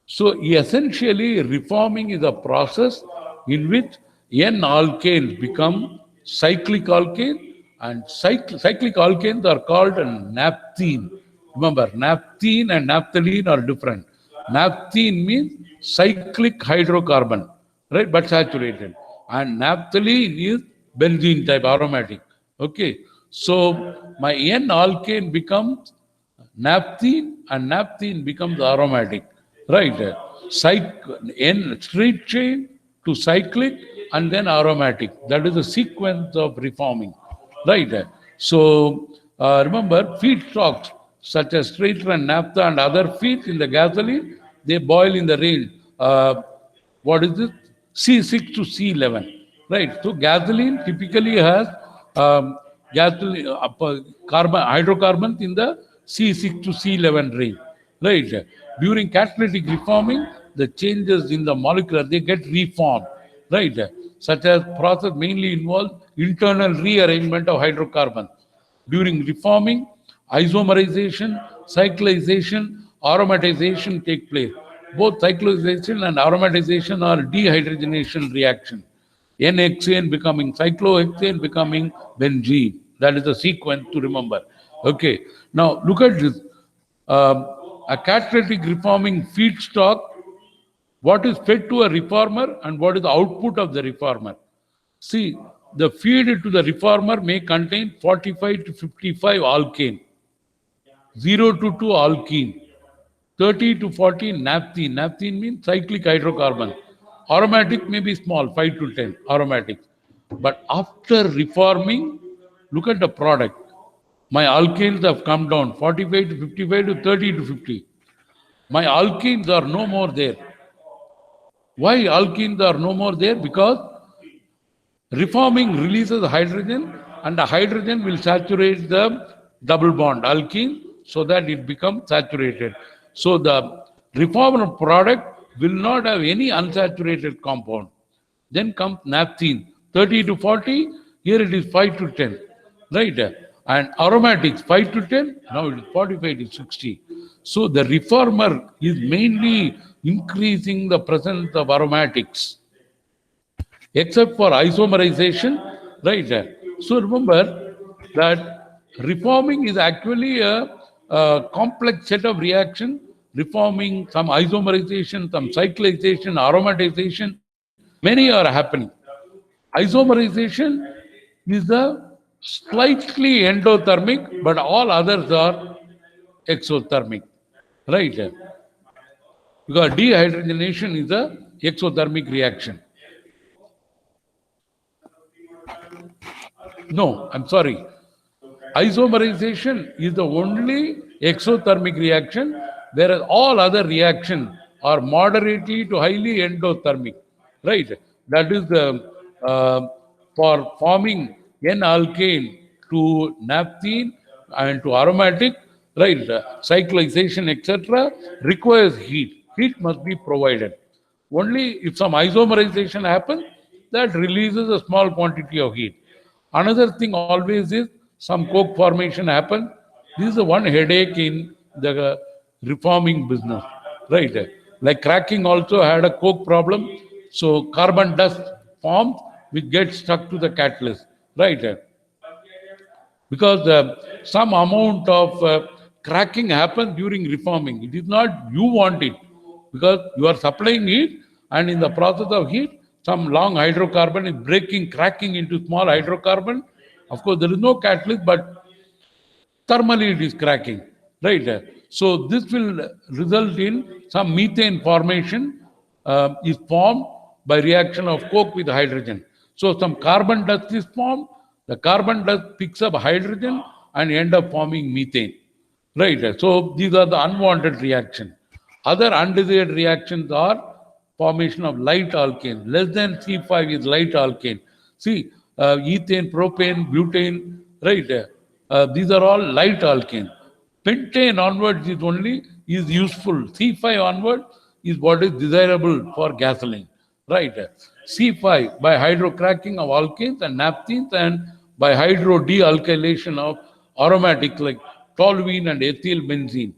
So essentially, reforming is a process in which N-alkanes become cyclic alkane, and cyclic alkanes are called naphthene. Remember, naphthene and naphthalene are different. Naphthene means cyclic hydrocarbon, right, but saturated. And naphthalene is benzene type aromatic. Okay, so my N-alkane becomes naphthene, and naphthene becomes aromatic, right? In straight chain to cyclic and then aromatic. That is the sequence of reforming, right? So remember, feedstocks such as straight run naphtha and other feeds in the gasoline, they boil in the range. What is it? C6 to C11, right? So gasoline typically has gasoline carbon hydrocarbons in the C6 to C11 range, right? During catalytic reforming, the changes in the molecular they get reformed, right? Such as process mainly involve internal rearrangement of hydrocarbons. During reforming, isomerization, cyclization, aromatization take place. Both cyclization and aromatization are dehydrogenation reaction. N-hexane becoming cyclohexane becoming benzene. That is the sequence to remember. Okay. Now look at this. A catalytic reforming feedstock, what is fed to a reformer and what is the output of the reformer. See, the feed to the reformer may contain 45 to 55 alkane, 0 to 2 alkene, 30 to 40 naphthene. Naphthene means cyclic hydrocarbon. Aromatic may be small, 5 to 10 aromatics. But after reforming, look at the product. My alkanes have come down 45 to 55 to 30 to 50. My alkenes are no more there. Why alkenes are no more there? Because reforming releases hydrogen, and the hydrogen will saturate the double bond alkene so that it becomes saturated. So the reformed product will not have any unsaturated compound. Then comes naphthene, 30 to 40, here it is 5 to 10, right? And aromatics, 5 to 10, now it is 45 to 60. So the reformer is mainly increasing the presence of aromatics, except for isomerization, right? So remember that reforming is actually a complex set of reaction, reforming, some isomerization, some cyclization, aromatization, many are happening. Isomerization is the slightly endothermic, but all others are exothermic, right? Because dehydrogenation is a exothermic reaction. No, I'm sorry. Isomerization is the only exothermic reaction, whereas all other reactions are moderately to highly endothermic, right? That is the for forming N-alkane to naphthene and to aromatic, right? Cyclization, etc., requires heat. Heat must be provided. Only if some isomerization happens, that releases a small quantity of heat. Another thing always is some coke formation happen. This is the one headache in the reforming business, right? Like cracking also had a coke problem. So carbon dust forms which gets stuck to the catalyst, right? Because some amount of cracking happens during reforming. It is not you want it, because you are supplying heat, and in the process of heat, some long hydrocarbon is breaking, cracking into small hydrocarbon. Of course, there is no catalyst, but thermally it is cracking, right? So this will result in some methane formation is formed by reaction of coke with hydrogen. So some carbon dust is formed, the carbon dust picks up hydrogen and end up forming methane, right? So these are the unwanted reactions. Other undesired reactions are formation of light alkane. Less than C5 is light alkane. See, ethane, propane, butane, right? These are all light alkane. Pentane onwards is useful. C5 onward is what is desirable for gasoline, right? C5 by hydrocracking of alkanes and naphthenes, and by hydro dealkylation of aromatics like toluene and ethyl benzene.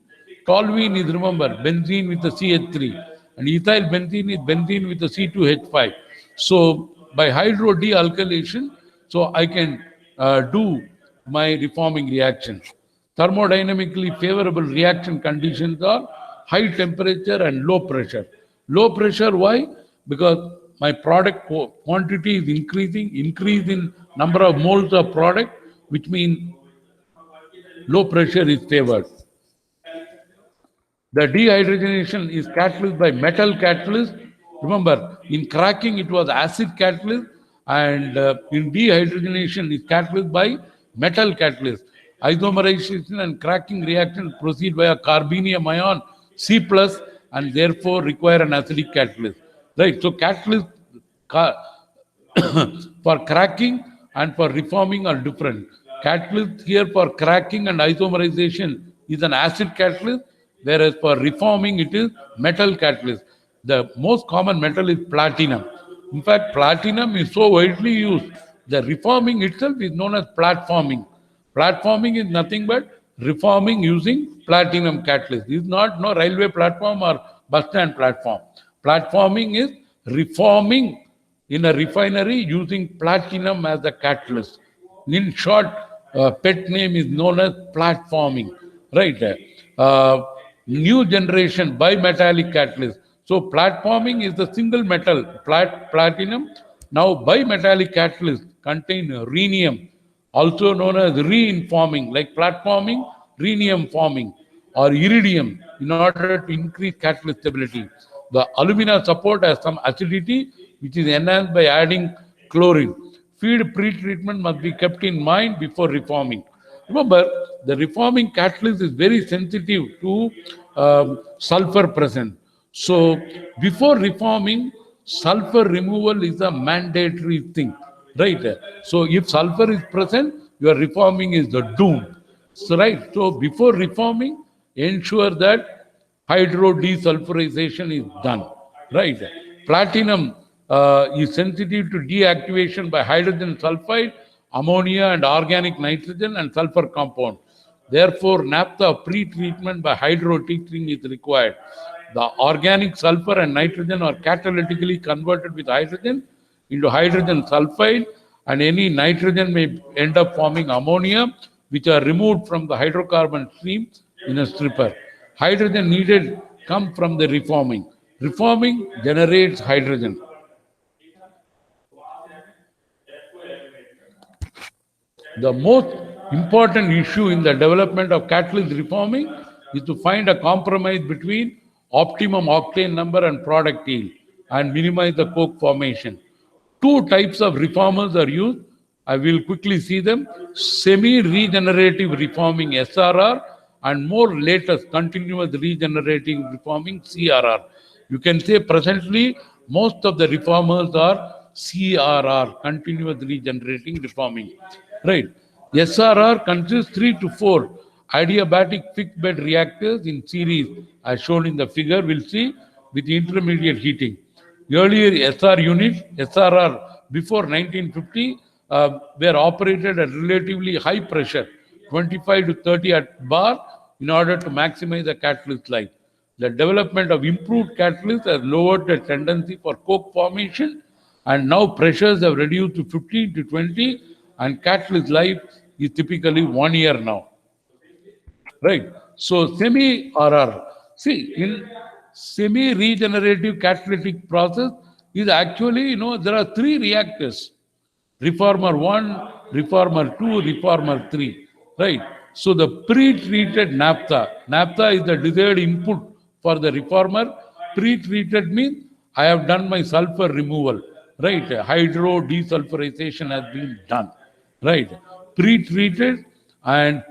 Toluene is, remember, benzene with the CH3, and ethyl benzene is benzene with the C2H5. So by hydro dealkylation, so I can do my reforming reactions. Thermodynamically favorable reaction conditions are high temperature and low pressure. Low pressure, why? Because my product quantity is increasing, increase in number of moles of product, which means low pressure is favored. The dehydrogenation is catalyzed by metal catalyst. Remember, in cracking it was acid catalyst, and in dehydrogenation is catalyzed by metal catalyst. Isomerization and cracking reactions proceed via carbenium ion C plus, and therefore require an acidic catalyst. Right. So catalyst for cracking and for reforming are different. Catalyst here for cracking and isomerization is an acid catalyst, whereas for reforming it is metal catalyst. The most common metal is platinum. In fact, platinum is so widely used. The reforming itself is known as platforming. Platforming is nothing but reforming using platinum catalyst. This is not no railway platform or bus stand platform. Platforming is reforming in a refinery using platinum as a catalyst. In short, pet name is known as platforming, right? New generation bimetallic catalyst. So platforming is the single metal platinum. Now bimetallic catalyst contain rhenium, also known as reinforming, like platforming, rhenium forming, or iridium, in order to increase catalyst stability. The alumina support has some acidity, which is enhanced by adding chlorine. Feed pre-treatment must be kept in mind before reforming. Remember, the reforming catalyst is very sensitive to sulfur present. So before reforming, sulfur removal is a mandatory thing, right? So if sulfur is present, your reforming is the doom. So right. So before reforming, ensure that hydro desulfurization is done, right? Platinum is sensitive to deactivation by hydrogen sulfide, ammonia, and organic nitrogen and sulfur compound. Therefore, naphtha pre-treatment by hydrotetrating is required. The organic sulfur and nitrogen are catalytically converted with hydrogen into hydrogen sulfide, and any nitrogen may end up forming ammonia, which are removed from the hydrocarbon stream in a stripper. Hydrogen needed come from the reforming. Reforming generates hydrogen. The most important issue in the development of catalyst reforming is to find a compromise between optimum octane number and product yield and minimize the coke formation. Two types of reformers are used. I will quickly see them. Semi-regenerative reforming SRR and more latest continuous regenerative reforming CRR. You can say presently most of the reformers are CRR, continuous regenerating reforming. Right. SRR consists 3 to 4 adiabatic fixed bed reactors in series, as shown in the figure. We'll see with intermediate heating. Earlier SR units, SRR before 1950, were operated at relatively high pressure, 25 to 30 at bar, in order to maximize the catalyst life. The development of improved catalysts has lowered the tendency for coke formation, and now pressures have reduced to 15 to 20, and catalyst life is typically 1 year now. Right. So semi-RR. See, in semi-regenerative catalytic process is actually, there are 3 reactors. Reformer 1, Reformer 2, Reformer 3. Right. So the pre-treated naphtha is the desired input for the reformer. Pre-treated means I have done my sulfur removal. Right. Hydro desulfurization has been done. Right. Pre-treated and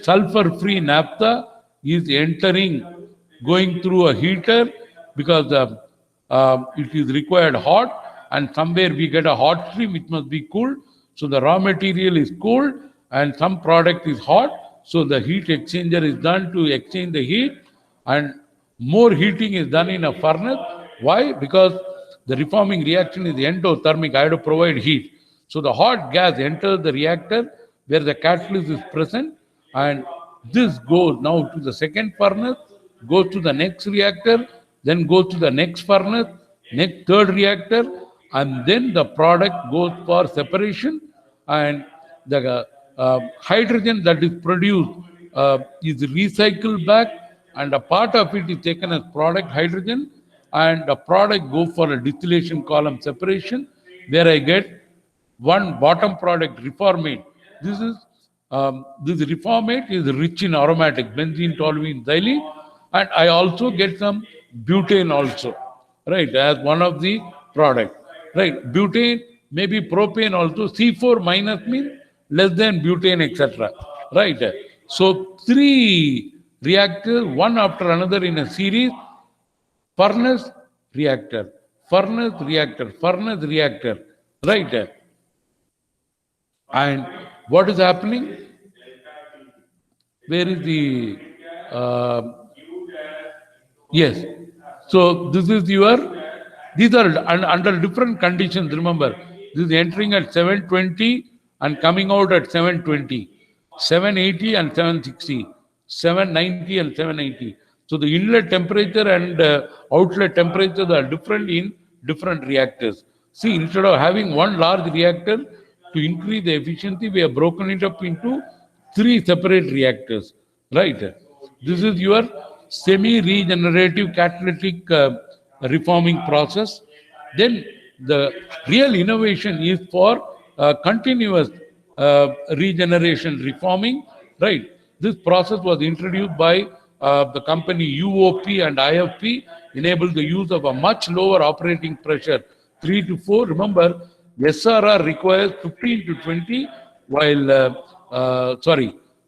sulfur-free naphtha is entering, going through a heater, because it is required hot, and somewhere we get a hot stream which must be cooled. So the raw material is cooled and some product is hot. So the heat exchanger is done to exchange the heat, and more heating is done in a furnace. Why? Because the reforming reaction is endothermic. I have to provide heat. So the hot gas enters the reactor where the catalyst is present, and this goes now to the second furnace, goes to the next reactor, then goes to the next furnace, next third reactor, and then the product goes for separation, and the hydrogen that is produced is recycled back, and a part of it is taken as product hydrogen, and the product go for a distillation column separation, where I get one bottom product reformate. This reformate is rich in aromatic benzene, toluene, xylene, and I also get some butane also, right, as one of the product, right. Butane, maybe propane also. C4 minus means less than butane, etc. Right. So three reactors, one after another in a series: furnace, reactor, furnace, reactor, furnace, reactor, right. And what is happening? Where is the yes? So this is your. These are under different conditions. Remember, this is entering at 720 and coming out at 720, 780 and 760, 790 and 790. So the inlet temperature and outlet temperatures are different in different reactors. See, instead of having one large reactor, to increase the efficiency, we have broken it up into three separate reactors, right? This is your semi-regenerative catalytic reforming process. Then the real innovation is for continuous regeneration reforming, right? This process was introduced by the company UOP and IFP, enabled the use of a much lower operating pressure, 3 to 4. Remember, SRR requires 15 to 20, while,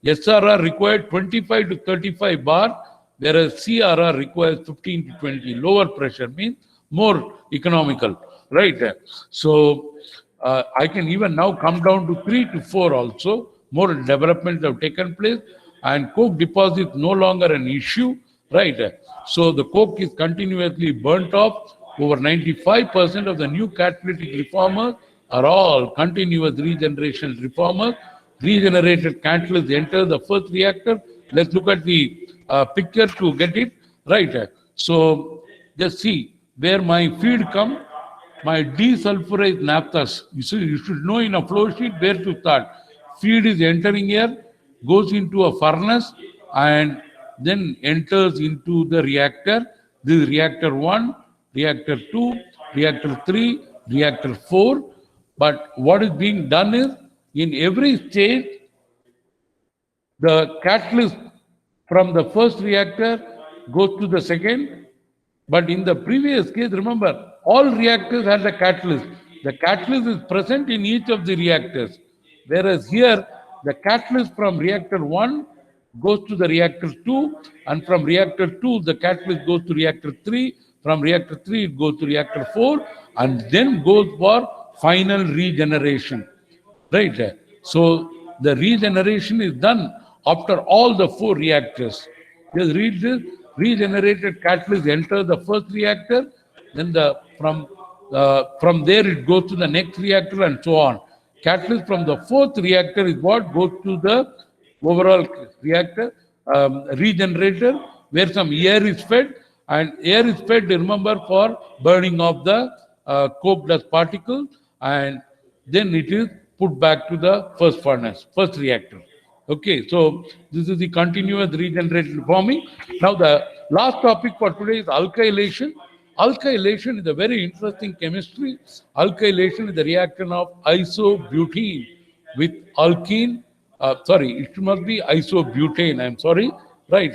SRR required 25 to 35 bar, whereas CRR requires 15 to 20. Lower pressure means more economical, right? So I can even now come down to 3 to 4 also. More developments have taken place, and coke deposit no longer an issue, right? So the coke is continuously burnt off. Over 95% of the new catalytic reformers are all continuous regeneration reformers. Regenerated catalyst enter the first reactor. Let's look at the picture to get it right. So just see where my feed come, my desulfurized naphthas. You should know in a flow sheet where to start. Feed is entering here, goes into a furnace, and then enters into the reactor. This is reactor 1, reactor 2, reactor 3, reactor 4. But what is being done is, in every stage, the catalyst from the first reactor goes to the second. But in the previous case, remember, all reactors had a catalyst. The catalyst is present in each of the reactors. Whereas here, the catalyst from reactor 1 goes to the reactor 2, and from reactor 2, the catalyst goes to reactor 3. From reactor 3, it goes to reactor 4, and then goes for final regeneration. Right? So the regeneration is done after all the 4 reactors. Just read this. Regenerated catalyst enter the first reactor, then from there it goes to the next reactor, and so on. Catalyst from the 4th reactor is what goes to the overall reactor regenerator, where some air is fed, and air is fed, remember, for burning of the coke dust particles, and then it is put back to the first furnace, first reactor. Okay, so this is the continuous regenerated reforming. Now the last topic for today is alkylation. Alkylation is a very interesting chemistry. Alkylation is the reaction of isobutene with alkene. It must be isobutane, I'm sorry, right?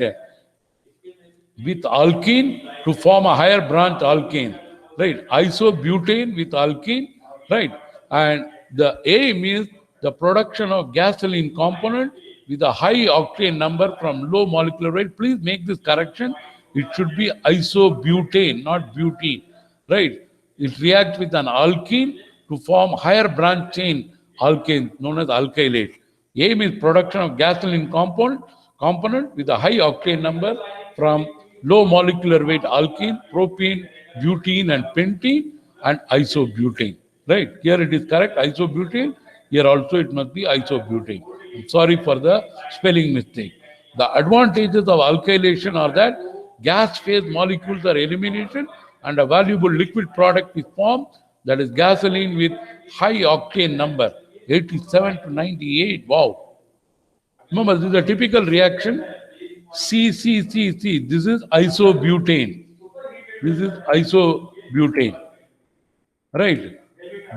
With alkene to form a higher branch alkane, right? Isobutane with alkene, right? And the aim is the production of gasoline component with a high octane number from low molecular weight. Please make this correction. It should be isobutane, not butene, right? It reacts with an alkene to form higher branch chain alkane known as alkylate. Aim is production of gasoline component with a high octane number from low molecular weight alkene, propene, butene, and pentene. and isobutane. Right? Here it is correct, isobutane. Here also it must be isobutane. I'm sorry for the spelling mistake. The advantages of alkylation are that gas phase molecules are eliminated and a valuable liquid product is formed, that is gasoline with high octane number 87 to 98. Wow. Remember, this is a typical reaction. C. This is isobutane. This is isobutane. Right?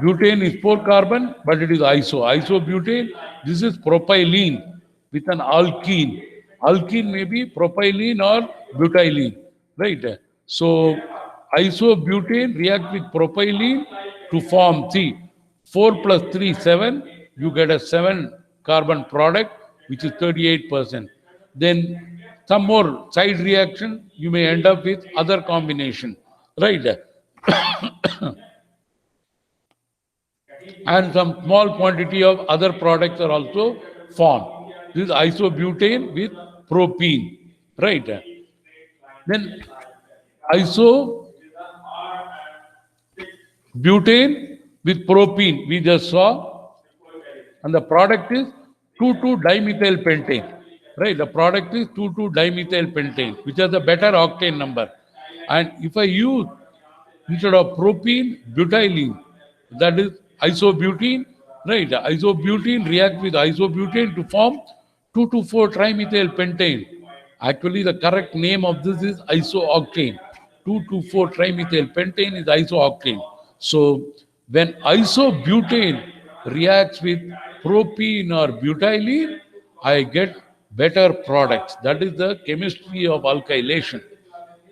Butane is 4 carbon, but it is isobutane. This is propylene with an alkene. Alkene may be propylene or butylene. Right? So isobutane reacts with propylene to form 4 plus 3, 7. You get a 7 carbon product, which is 38%. Then some more side reaction, you may end up with other combination. Right? And some small quantity of other products are also formed. This is isobutane with propene, right? Then isobutane with propene, we just saw, and the product is 2,2-dimethyl pentane, right? The product is 2,2-dimethyl pentane, which has a better octane number. And if I use, instead of propene, butylene, that is isobutene, right? Isobutene reacts with isobutane to form 2,2,4-trimethyl pentane. Actually, the correct name of this is isooctane. 2,2,4-trimethyl pentane is isooctane. So, when isobutane reacts with propene or butylene, I get better products. That is the chemistry of alkylation.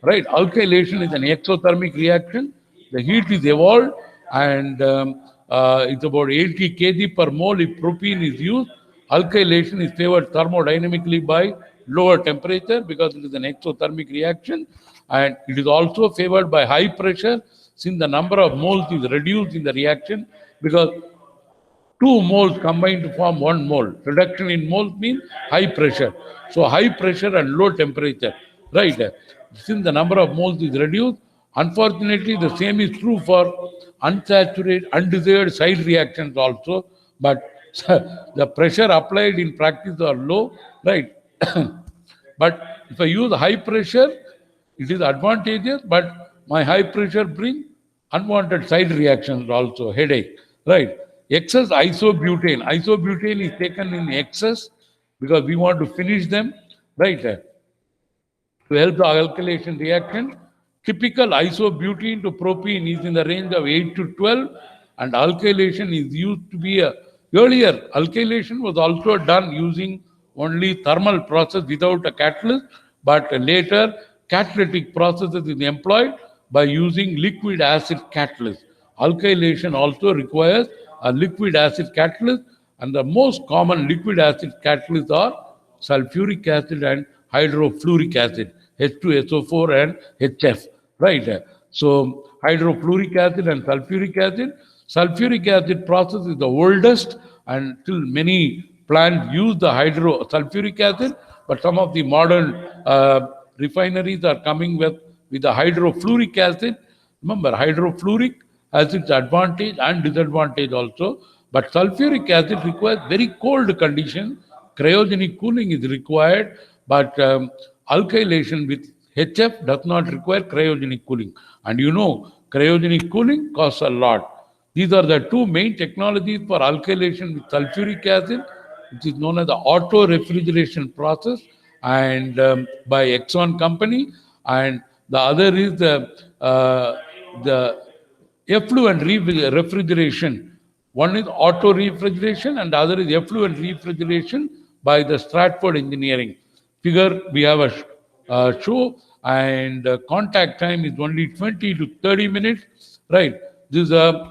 Right? Alkylation is an exothermic reaction. The heat is evolved and it's about 80 kg per mole if propene is used. Alkylation is favored thermodynamically by lower temperature because it is an exothermic reaction, and it is also favored by high pressure since the number of moles is reduced in the reaction, because 2 moles combine to form 1 mole. Reduction in moles means high pressure. So high pressure and low temperature, right? Since the number of moles is reduced, unfortunately, the same is true for unsaturated, undesired side reactions also. But the pressure applied in practice are low, right? But if I use high pressure, it is advantageous, but my high pressure brings unwanted side reactions also, headache, right? Excess isobutane. Isobutane is taken in excess because we want to finish them, right? To help the alkylation reaction. Typical isobutene to propene is in the range of 8 to 12, and alkylation is used to be a earlier. Alkylation was also done using only thermal process without a catalyst, but later catalytic processes is employed by using liquid acid catalyst. Alkylation also requires a liquid acid catalyst, and the most common liquid acid catalysts are sulfuric acid and hydrofluoric acid, H2SO4 and HF, right? So hydrofluoric acid and sulfuric acid. Sulfuric acid process is the oldest, and still many plants use the sulfuric acid, but some of the modern refineries are coming with the hydrofluoric acid. Remember, hydrofluoric has its advantage and disadvantage also, but sulfuric acid requires very cold conditions. Cryogenic cooling is required, but alkylation with HF does not require cryogenic cooling. And you know, cryogenic cooling costs a lot. These are the two main technologies for alkylation with sulfuric acid, which is known as the auto refrigeration process, and by Exxon company, and the other is the effluent refrigeration. One is auto refrigeration and the other is effluent refrigeration by the Stratford Engineering. Figure we have a show, and contact time is only 20 to 30 minutes, right? This is a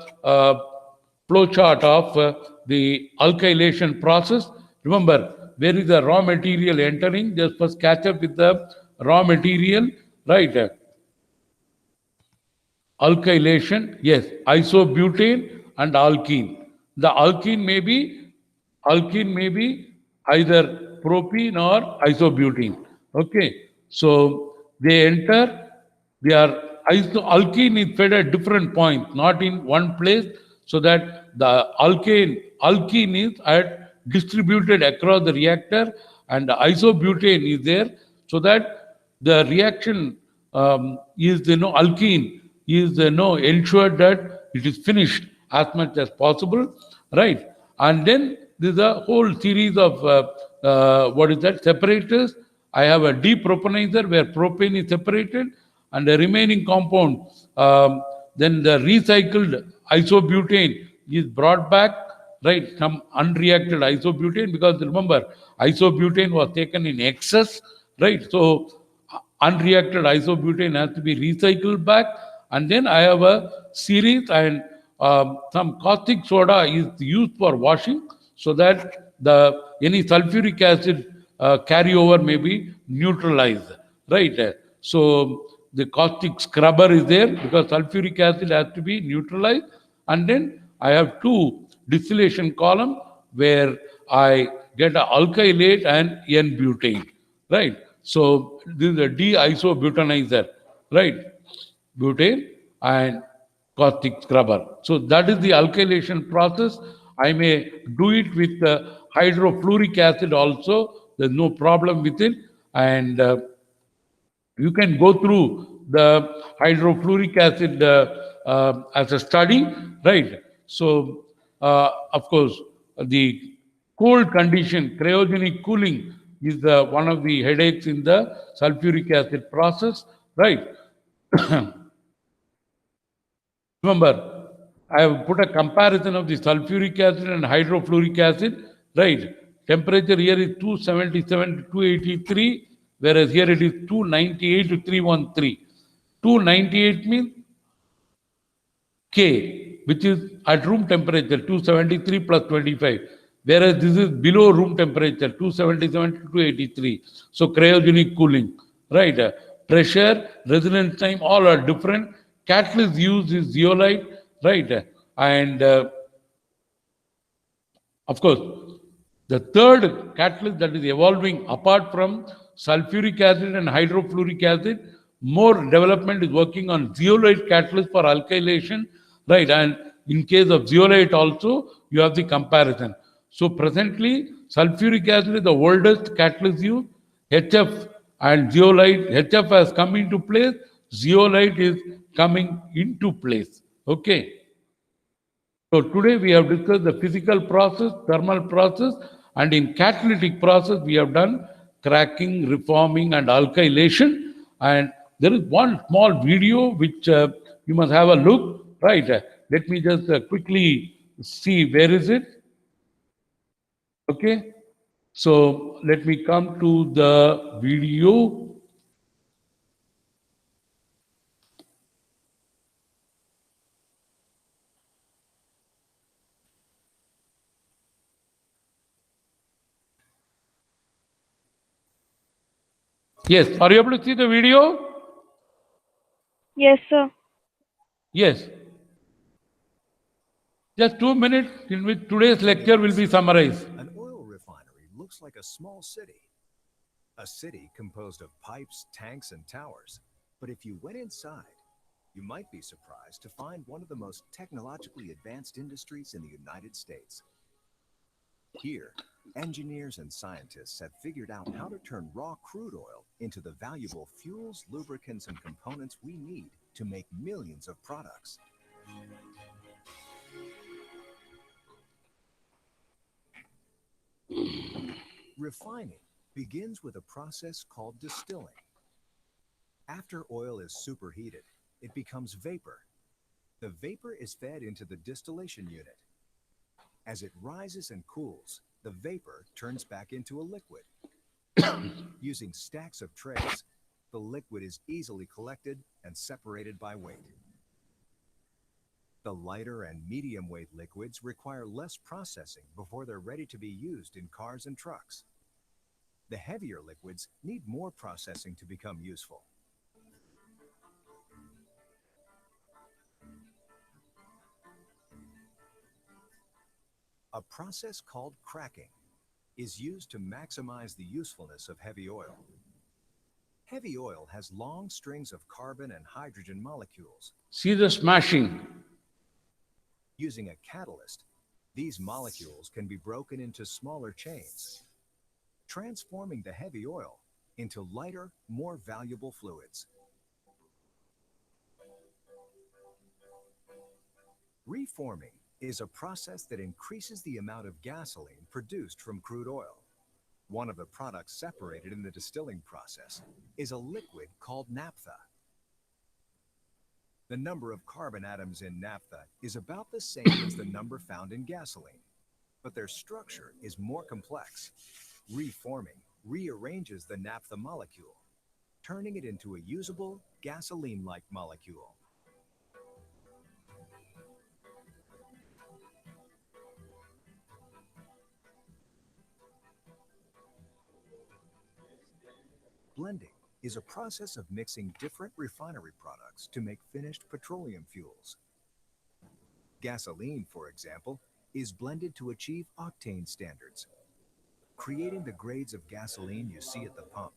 flow chart of the alkylation process. Remember, where is the raw material entering? Just first catch up with the raw material, right? Alkylation, yes, isobutane and alkene. The alkene may be either propene or isobutene. Okay, so they enter, they are alkene is fed at different points, not in one place, so that the alkene is distributed across the reactor, and the isobutane is there, so that the reaction is alkene is ensured that it is finished as much as possible, right? And then there's a whole series of what is that separators. I have a depropanizer where propane is separated, and the remaining compound, then the recycled isobutane is brought back, right? Some unreacted isobutane, because remember, isobutane was taken in excess, right? So unreacted isobutane has to be recycled back, and then I have a series, and some caustic soda is used for washing, so that the any sulfuric acid carryover may be neutralized, right? So the caustic scrubber is there because sulfuric acid has to be neutralized, and then I have two distillation column where I get a alkylate and N-butane, right? So this is a de-isobutanizer, right? Butane and caustic scrubber. So that is the alkylation process. I may do it with hydrofluoric acid also. There's no problem with it. And you can go through the hydrofluoric acid as a study, right? So, of course, the cold condition, cryogenic cooling is one of the headaches in the sulfuric acid process, right? Remember, I have put a comparison of the sulfuric acid and hydrofluoric acid, right? Temperature here is 277 to 283, whereas here it is 298 to 313. 298 means K, which is at room temperature, 273 plus 25. Whereas this is below room temperature, 277 to 283. So cryogenic cooling, right? Pressure, resonance time, all are different. Catalyst used is zeolite, right? And of course, the third catalyst that is evolving apart from sulfuric acid and hydrofluoric acid, more development is working on zeolite catalyst for alkylation, right? And in case of zeolite also, you have the comparison. So presently, sulfuric acid is the oldest catalyst used. HF and zeolite, HF has come into place, zeolite is coming into place. Okay. So today we have discussed the physical process, thermal process, and in catalytic process we have done cracking, reforming, and alkylation. And there is one small video which you must have a look. Right? Let me just quickly see where is it. Okay. So let me come to the video. Yes. Are you able to see the video? Yes, sir. Yes. Just 2 minutes in which today's lecture will be summarized. An oil refinery looks like a small city. A city composed of pipes, tanks, and towers. But if you went inside, you might be surprised to find one of the most technologically advanced industries in the United States. Here, engineers and scientists have figured out how to turn raw crude oil into the valuable fuels, lubricants, and components we need to make millions of products. Refining begins with a process called distilling. After oil is superheated, it becomes vapor. The vapor is fed into the distillation unit. As it rises and cools, the vapor turns back into a liquid. Using stacks of trays, the liquid is easily collected and separated by weight. The lighter and medium weight liquids require less processing before they're ready to be used in cars and trucks. The heavier liquids need more processing to become useful. A process called cracking is used to maximize the usefulness of heavy oil. Heavy oil has long strings of carbon and hydrogen molecules. See the smashing. Using a catalyst, these molecules can be broken into smaller chains, transforming the heavy oil into lighter, more valuable fluids. Reforming is a process that increases the amount of gasoline produced from crude oil. One of the products separated in the distilling process is a liquid called naphtha. The number of carbon atoms in naphtha is about the same as the number found in gasoline, but their structure is more complex. Reforming rearranges the naphtha molecule, turning it into a usable gasoline-like molecule. Blending is a process of mixing different refinery products to make finished petroleum fuels. Gasoline, for example, is blended to achieve octane standards, creating the grades of gasoline you see at the pump: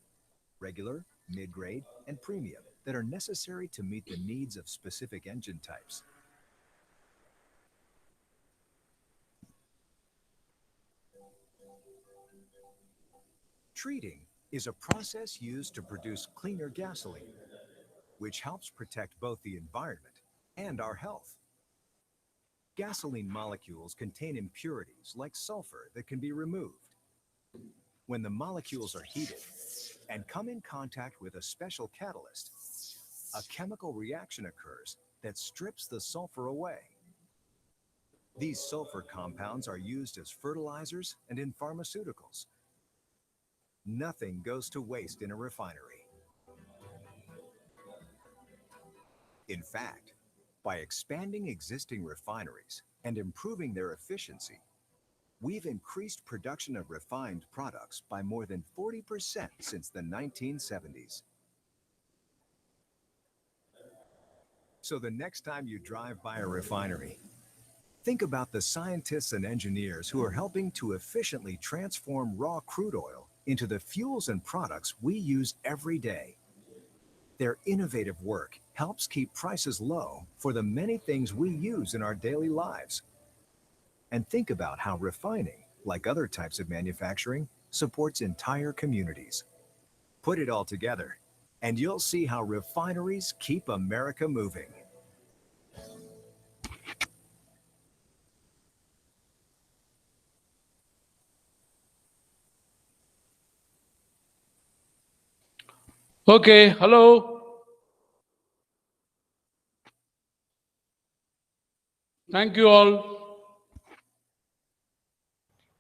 regular, mid-grade, and premium, that are necessary to meet the needs of specific engine types. Treating is a process used to produce cleaner gasoline, which helps protect both the environment and our health. Gasoline molecules contain impurities like sulfur that can be removed. When the molecules are heated and come in contact with a special catalyst, a chemical reaction occurs that strips the sulfur away. These sulfur compounds are used as fertilizers and in pharmaceuticals. Nothing goes to waste in a refinery. In fact, by expanding existing refineries and improving their efficiency, we've increased production of refined products by more than 40% since the 1970s. So the next time you drive by a refinery, think about the scientists and engineers who are helping to efficiently transform raw crude oil into the fuels and products we use every day. Their innovative work helps keep prices low for the many things we use in our daily lives. And think about how refining, like other types of manufacturing, supports entire communities. Put it all together, and you'll see how refineries keep America moving. Okay, hello. Thank you all.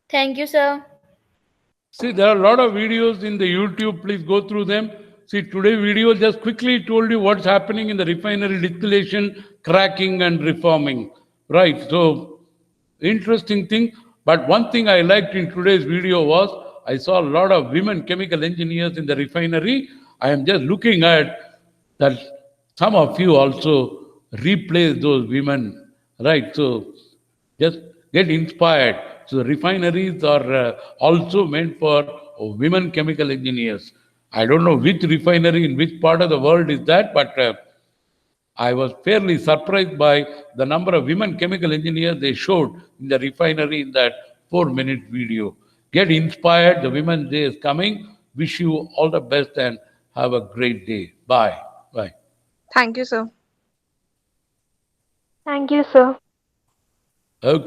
Thank you, sir. See, there are a lot of videos in the YouTube. Please go through them. See, today video just quickly told you what's happening in the refinery distillation, cracking, and reforming. Right. So, interesting thing. But one thing I liked in today's video was I saw a lot of women chemical engineers in the refinery. I am just looking at that some of you also replace those women. Right. So, just get inspired. So the refineries are also meant for women chemical engineers. I don't know which refinery in which part of the world is that, but I was fairly surprised by the number of women chemical engineers they showed in the refinery in that 4-minute video. Get inspired. The Women's Day is coming. Wish you all the best and have a great day. Bye. Bye. Thank you, sir. Thank you, sir. Okay.